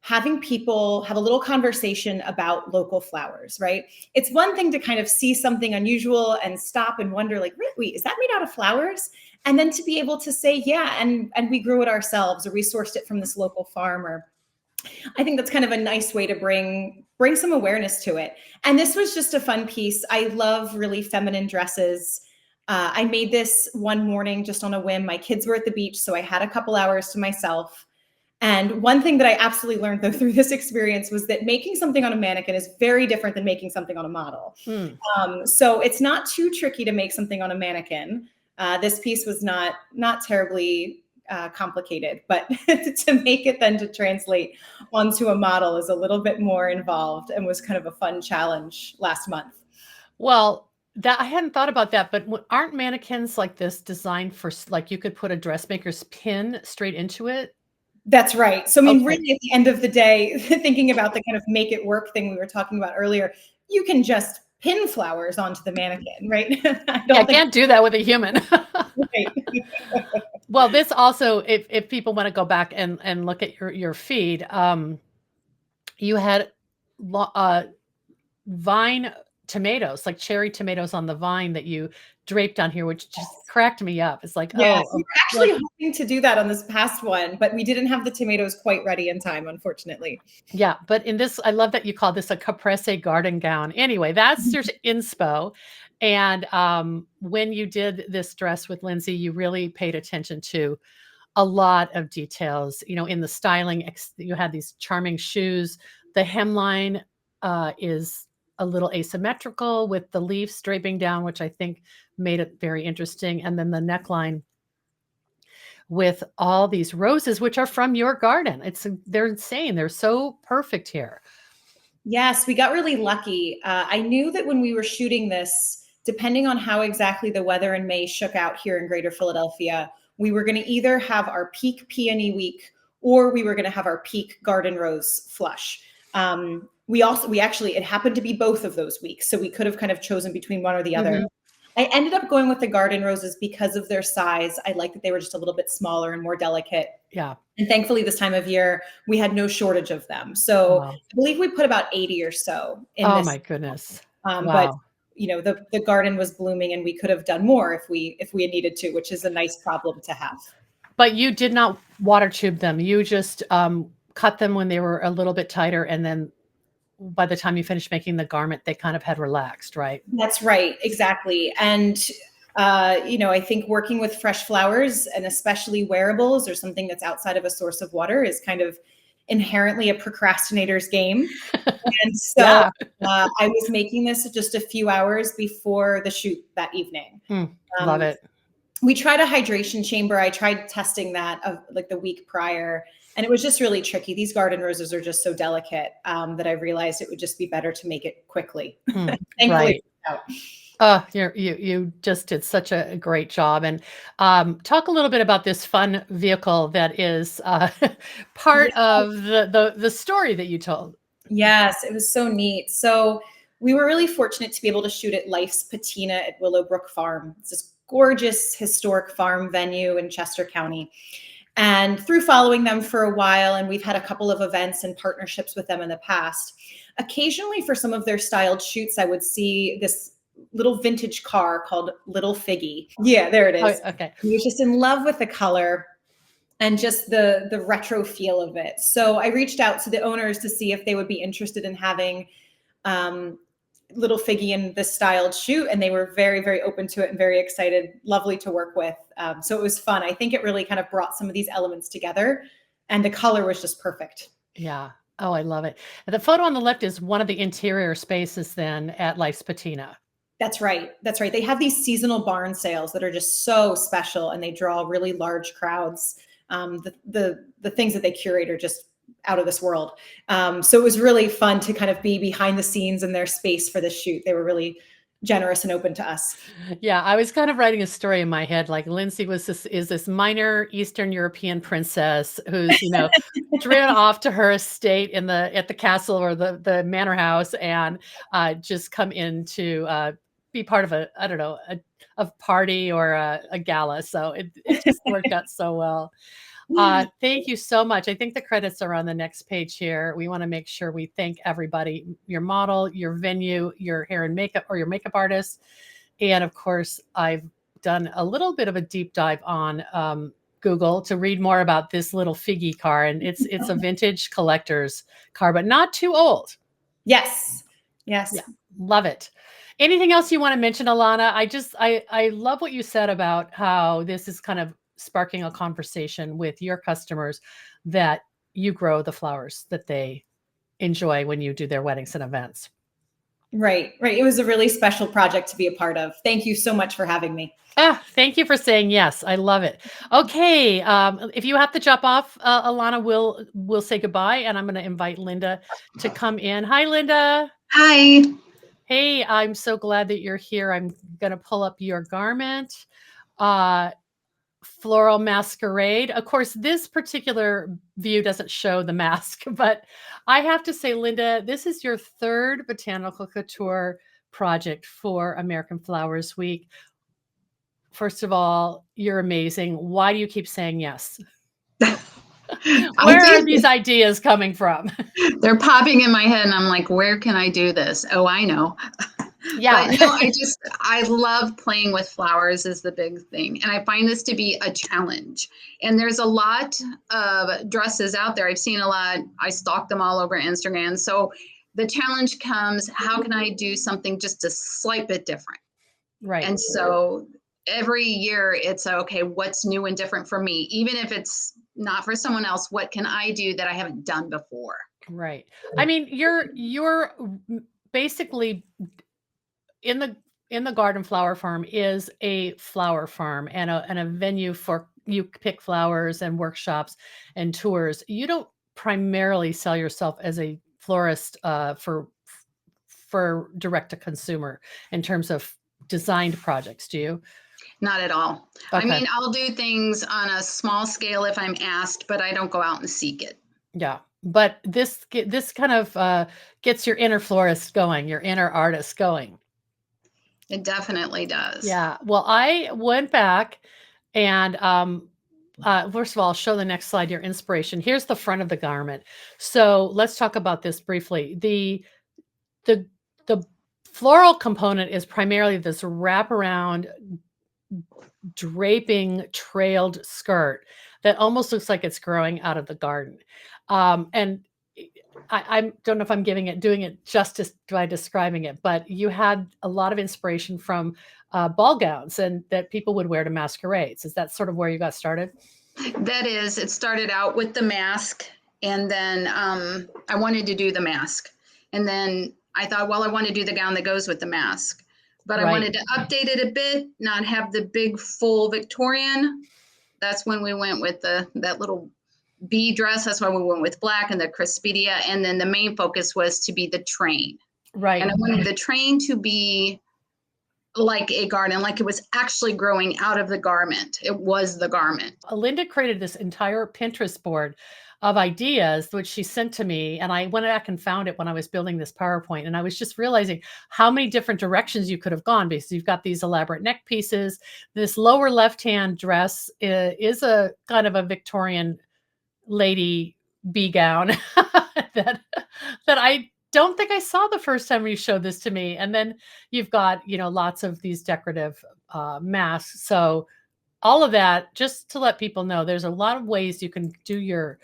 Speaker 5: having people have a little conversation about local flowers, right? It's one thing to kind of see something unusual and stop and wonder, like, wait, is that made out of flowers? And then to be able to say, yeah, and we grew it ourselves, or we sourced it from this local farm, or I think that's kind of a nice way to bring some awareness to it. And this was just a fun piece. I love really feminine dresses. I made this one morning just on a whim. My kids were at the beach, so I had a couple hours to myself. And one thing that I absolutely learned though through this experience was that making something on a mannequin is very different than making something on a model. So it's not too tricky to make something on a mannequin. This piece was not terribly complicated, but to make it then to translate onto a model is a little bit more involved and was kind of a fun challenge last month.
Speaker 1: Well, I hadn't thought about that, but aren't mannequins like this designed for, like, you could put a dressmaker's pin straight into it?
Speaker 5: That's right. So, I mean, really at the end of the day, thinking about the kind of make it work thing we were talking about earlier, you can just pin flowers onto the mannequin, right?
Speaker 1: I can't do that with a human. Well, this also, if people want to go back and look at your feed, you had vine tomatoes, like cherry tomatoes on the vine that you draped on here, which just cracked me up. It's like,
Speaker 5: we were actually hoping to do that on this past one, but we didn't have the tomatoes quite ready in time, unfortunately.
Speaker 1: Yeah, but in this, I love that you call this a caprese garden gown. Anyway, that's your inspo. And when you did this dress with Lindsay, you really paid attention to a lot of details. You know, in the styling, you had these charming shoes. The hemline is a little asymmetrical with the leaves draping down, which I think made it very interesting. And then the neckline with all these roses, which are from your garden. They're insane. They're so perfect here.
Speaker 5: Yes, we got really lucky. I knew that when we were shooting this, depending on how exactly the weather in May shook out here in Greater Philadelphia, we were going to either have our peak peony week or we were going to have our peak garden rose flush. It happened to be both of those weeks, so we could have kind of chosen between one or the other.
Speaker 1: Mm-hmm.
Speaker 5: I ended up going with the garden roses because of their size. I like that they were just a little bit smaller and more delicate.
Speaker 1: Yeah.
Speaker 5: And thankfully, this time of year, we had no shortage of them. So
Speaker 1: Wow.
Speaker 5: I believe we put about 80 or so in
Speaker 1: Oh
Speaker 5: this.
Speaker 1: my goodness.
Speaker 5: But
Speaker 1: Wow.
Speaker 5: the garden was blooming, and we could have done more if we had needed to, which is a nice problem to have.
Speaker 1: But you did not water tube them. You just cut them when they were a little bit tighter, and then by the time you finished making the garment, they kind of had relaxed, right?
Speaker 5: That's right, exactly. And I think working with fresh flowers, and especially wearables or something that's outside of a source of water, is kind of inherently a procrastinator's game. And so
Speaker 1: Yeah.
Speaker 5: I was making this just a few hours before the shoot that evening.
Speaker 1: Love it.
Speaker 5: We tried a hydration chamber. I tried testing that like the week prior, and it was just really tricky. These garden roses are just so delicate that I realized it would just be better to make it quickly. Thankfully,
Speaker 1: right. You just did such a great job. And talk a little bit about this fun vehicle that is part of the story that you told.
Speaker 5: Yes, it was so neat. So we were really fortunate to be able to shoot at Life's Patina at Willowbrook Farm. It's this gorgeous historic farm venue in Chester County. And through following them for a while, and we've had a couple of events and partnerships with them in the past, occasionally for some of their styled shoots, I would see this little vintage car called Little Figgy. Yeah, there it is.
Speaker 1: Oh, okay.
Speaker 5: I was just in love with the color and just the retro feel of it. So I reached out to the owners to see if they would be interested in having Little Figgy in this styled shoot, and they were very, very open to it and very excited. Lovely to work with. So it was fun. I think it really kind of brought some of these elements together, and the color was just perfect.
Speaker 1: Yeah. Oh, I love it. And the photo on the left is one of the interior spaces then at Life's Patina.
Speaker 5: That's right. That's right. They have these seasonal barn sales that are just so special, and they draw really large crowds. The things that they curate are just out of this world. So it was really fun to kind of be behind the scenes in their space for the shoot. They were really generous and open to us.
Speaker 1: Yeah, I was kind of writing a story in my head, like Lindsay is this minor Eastern European princess who's, driven off to her estate at the castle or the manor house, and just come in to be part of a party or a gala. So it just worked out so well. Thank you so much. I think the credits are on the next page here. We want to make sure we thank everybody, your model, your venue, your hair and makeup, or your makeup artist. And of course, I've done a little bit of a deep dive on Google to read more about this Little Figgy car. And it's a vintage collector's car, but not too old.
Speaker 5: Yes. Yeah,
Speaker 1: love it. Anything else you want to mention, Alana? I love what you said about how this is kind of sparking a conversation with your customers, that you grow the flowers that they enjoy when you do their weddings and events.
Speaker 5: Right. It was a really special project to be a part of. Thank you so much for having me.
Speaker 1: Thank you for saying yes. I love it. Okay. If you have to jump off, Alana, we'll say goodbye, and I'm going to invite Linda to come in. Hi, Linda.
Speaker 6: Hi.
Speaker 1: Hey, I'm so glad that you're here. I'm going to pull up your garment. Floral Masquerade. Of course, this particular view doesn't show the mask, but I have to say, Linda, this is your third botanical couture project for American Flowers Week. First of all, you're amazing. Why do you keep saying yes? Where are these ideas coming from?
Speaker 6: They're popping in my head, and I'm like, where can I do this? Oh, I know.
Speaker 1: Yeah.
Speaker 6: But no, I love playing with flowers is the big thing. And I find this to be a challenge. And there's a lot of dresses out there. I've seen a lot. I stalk them all over Instagram. So the challenge comes, how can I do something just a slight bit different?
Speaker 1: Right.
Speaker 6: And so every year it's okay, what's new and different for me? Even if it's not for someone else, what can I do that I haven't done before?
Speaker 1: Right. I mean, you're basically in the Garden Flower Farm is a flower farm and a venue for you pick flowers and workshops and tours, you don't primarily sell yourself as a florist for direct to consumer in terms of designed projects, do you?
Speaker 6: Not at all.
Speaker 1: Okay.
Speaker 6: I mean, I'll do things on a small scale if I'm asked, but I don't go out and seek it.
Speaker 1: Yeah. But this kind of gets your inner florist going, your inner artist going.
Speaker 6: It definitely does.
Speaker 1: Yeah. Well, I went back and first of all, I'll show the next slide, your inspiration. Here's the front of the garment. So let's talk about this briefly. The floral component is primarily this wraparound draping trailed skirt that almost looks like it's growing out of the garden. And I don't know if I'm doing it justice by describing it, but you had a lot of inspiration from ball gowns and that people would wear to masquerades. Is that sort of where you got started?
Speaker 6: That is, it started out with the mask, and then I wanted to do the mask. And then I thought, well, I want to do the gown that goes with the mask. But I wanted to update it a bit, not have the big full Victorian. That's when we went with that little bee dress. That's why we went with black and the Crispidia. And then the main focus was to be the train.
Speaker 1: Right.
Speaker 6: And I wanted the train to be like a garden, like it was actually growing out of the garment. It was the garment.
Speaker 1: Linda created this entire Pinterest board of ideas, which she sent to me. And I went back and found it when I was building this PowerPoint. And I was just realizing how many different directions you could have gone, because you've got these elaborate neck pieces. This lower left-hand dress is a kind of a Victorian lady bee gown that I don't think I saw the first time you showed this to me. And then you've got, lots of these decorative masks. So all of that, just to let people know, there's a lot of ways you can do your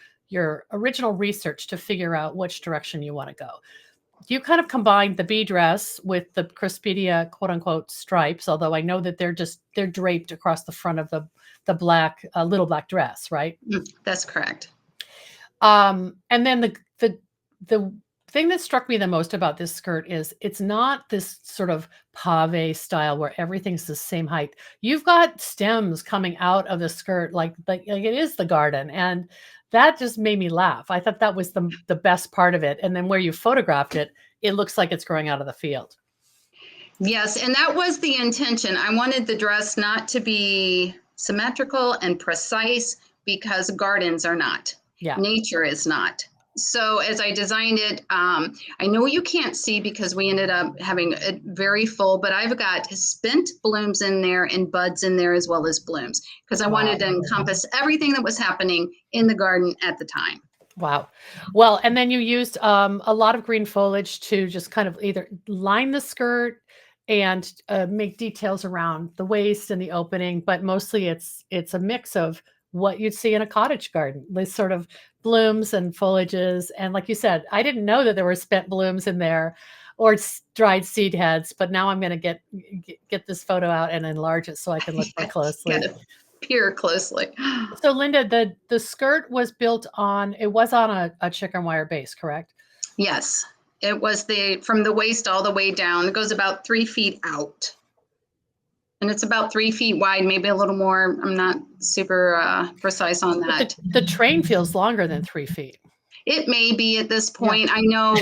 Speaker 1: original research to figure out which direction you want to go. You kind of combined the bee dress with the Crispidia quote unquote stripes, although I know that they're draped across the front of the black, little black dress, right?
Speaker 6: That's correct.
Speaker 1: And then the thing that struck me the most about this skirt is it's not this sort of pave style where everything's the same height. You've got stems coming out of the skirt like it is the garden. And that just made me laugh. I thought that was the best part of it. And then where you photographed it, it looks like it's growing out of the field.
Speaker 6: Yes, and that was the intention. I wanted the dress not to be symmetrical and precise, because gardens are not.
Speaker 1: Yeah.
Speaker 6: Nature is not. So as I designed it, I know you can't see because we ended up having it very full, but I've got spent blooms in there and buds in there as well as blooms, because I wanted to encompass everything that was happening in the garden at the time.
Speaker 1: Wow. Well, and then you used a lot of green foliage to just kind of either line the skirt and make details around the waist and the opening, but mostly it's a mix of what you'd see in a cottage garden, this sort of blooms and foliages. And like you said, I didn't know that there were spent blooms in there or dried seed heads, but now I'm going to get this photo out and enlarge it so I can look more closely.
Speaker 6: Gotta peer closely.
Speaker 1: So Linda, the skirt was on a chicken wire base, correct?
Speaker 6: Yes, it was from the waist all the way down. It goes about 3 feet out. And it's about 3 feet wide, maybe a little more. I'm not super precise on that.
Speaker 1: The train feels longer than 3 feet.
Speaker 6: It may be at this point. Yeah. I know.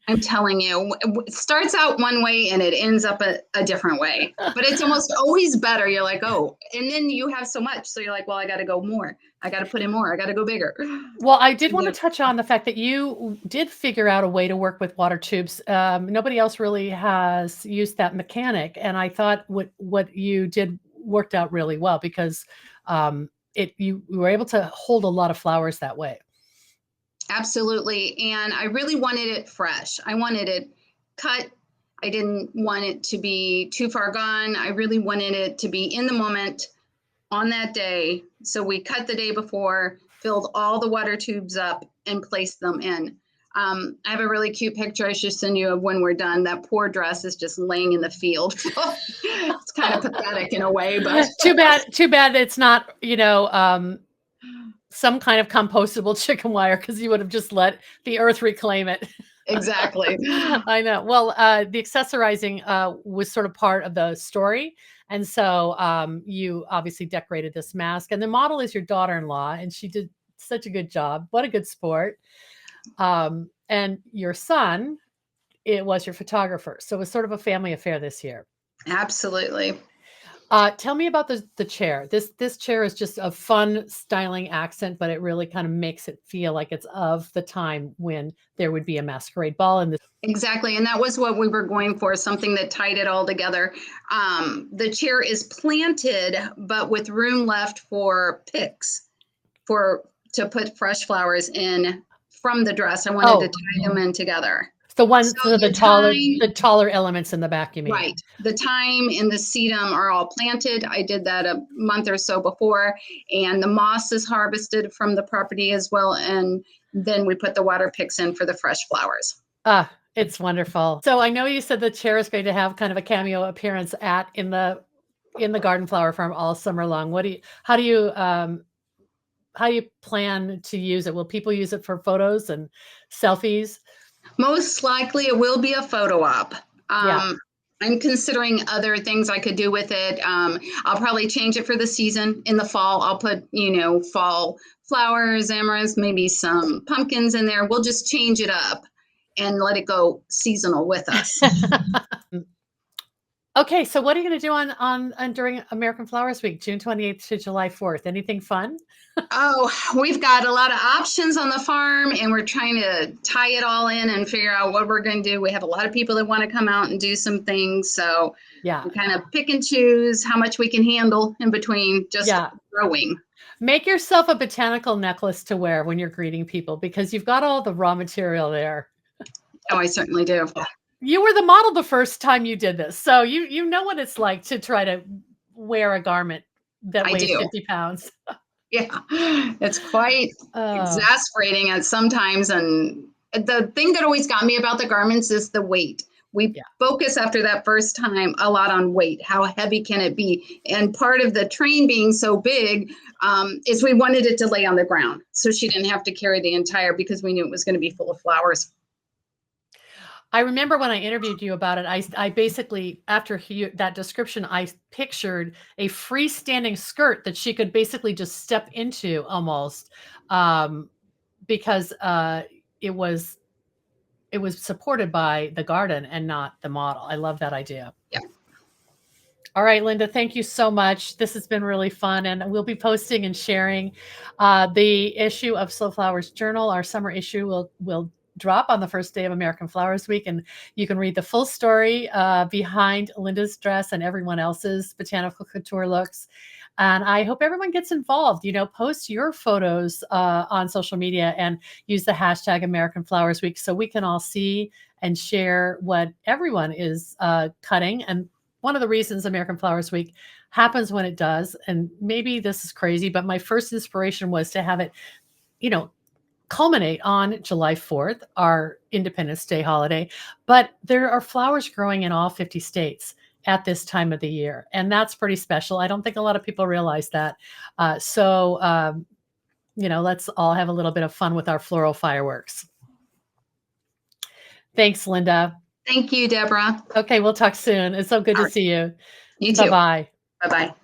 Speaker 6: I'm telling you, it starts out one way and it ends up a different way. But it's almost always better. You're like, oh, and then you have so much. So you're like, well, I got to go more. I got to put in more. I got to go bigger.
Speaker 1: Well, I did want to touch on the fact that you did figure out a way to work with water tubes. Nobody else really has used that mechanic. And I thought what you did worked out really well, because you were able to hold a lot of flowers that way.
Speaker 6: Absolutely. And I really wanted it fresh. I wanted it cut. I didn't want it to be too far gone. I really wanted it to be in the moment on that day. So we cut the day before, filled all the water tubes up and placed them in. I have a really cute picture I should send you of when we're done. That poor dress is just laying in the field. It's kind of pathetic in a way, but
Speaker 1: too bad it's not, some kind of compostable chicken wire, because you would have just let the earth reclaim it.
Speaker 6: Exactly.
Speaker 1: I know. Well, the accessorizing was sort of part of the story. And so you obviously decorated this mask, and the model is your daughter-in-law, and she did such a good job. What a good sport. And your son, it was your photographer. So it was sort of a family affair this year.
Speaker 6: Absolutely.
Speaker 1: Tell me about the chair. This chair is just a fun styling accent, but it really kind of makes it feel like it's of the time when there would be a masquerade ball in this.
Speaker 6: Exactly. And that was what we were going for, something that tied it all together. The chair is planted, but with room left for picks to put fresh flowers in from the dress. I wanted to tie them in together.
Speaker 1: The ones, so the taller elements in the back, you mean?
Speaker 6: Right. The thyme and the sedum are all planted. I did that a month or so before, and the moss is harvested from the property as well. And then we put the water picks in for the fresh flowers.
Speaker 1: It's wonderful. So I know you said the chair is going to have kind of a cameo appearance in the Garden Flower Farm all summer long. How do you plan to use it? Will people use it for photos and selfies?
Speaker 6: Most likely it will be a photo op. I'm considering other things I could do with it. I'll probably change it for the season. In the fall, I'll put, fall flowers, amaranths, maybe some pumpkins in there. We'll just change it up and let it go seasonal with us.
Speaker 1: Okay, so what are you going to do on during American Flowers Week, June 28th to July 4th? Anything fun?
Speaker 6: Oh, we've got a lot of options on the farm, and we're trying to tie it all in and figure out what we're going to do. We have a lot of people that want to come out and do some things, so we kind of pick and choose how much we can handle in between just growing.
Speaker 1: Make yourself a botanical necklace to wear when you're greeting people, because you've got all the raw material there.
Speaker 6: Oh, I certainly do.
Speaker 1: You were the model the first time you did this, so you know what it's like to try to wear a garment that weighs 50 pounds.
Speaker 6: Yeah, it's quite exasperating at sometimes. And the thing that always got me about the garments is the weight. We focus after that first time a lot on weight. How heavy can it be? And part of the train being so big is we wanted it to lay on the ground, so she didn't have to carry the entire, because we knew it was going to be full of flowers.
Speaker 1: I remember when I interviewed you about it, I basically, after that description, I pictured a freestanding skirt that she could basically just step into almost, because it was supported by the garden and not the model. I love that idea.
Speaker 6: Yeah.
Speaker 1: All right, Linda, thank you so much. This has been really fun, and we'll be posting and sharing the issue of Slow Flowers Journal. Our summer issue will drop on the first day of American Flowers Week, and you can read the full story behind Linda's dress and everyone else's botanical couture looks. And I hope everyone gets involved. Post your photos on social media and use the hashtag American Flowers Week so we can all see and share what everyone is cutting. And one of the reasons American Flowers Week happens when it does, and maybe this is crazy, but my first inspiration was to have it, culminate on July 4th, our Independence Day holiday. But there are flowers growing in all 50 states at this time of the year, and that's pretty special. I don't think a lot of people realize that. So let's all have a little bit of fun with our floral fireworks. Thanks, Linda.
Speaker 6: Thank you, Deborah.
Speaker 1: Okay, we'll talk soon. It's so good to see you.
Speaker 6: You too.
Speaker 1: Bye-bye.
Speaker 6: Bye-bye.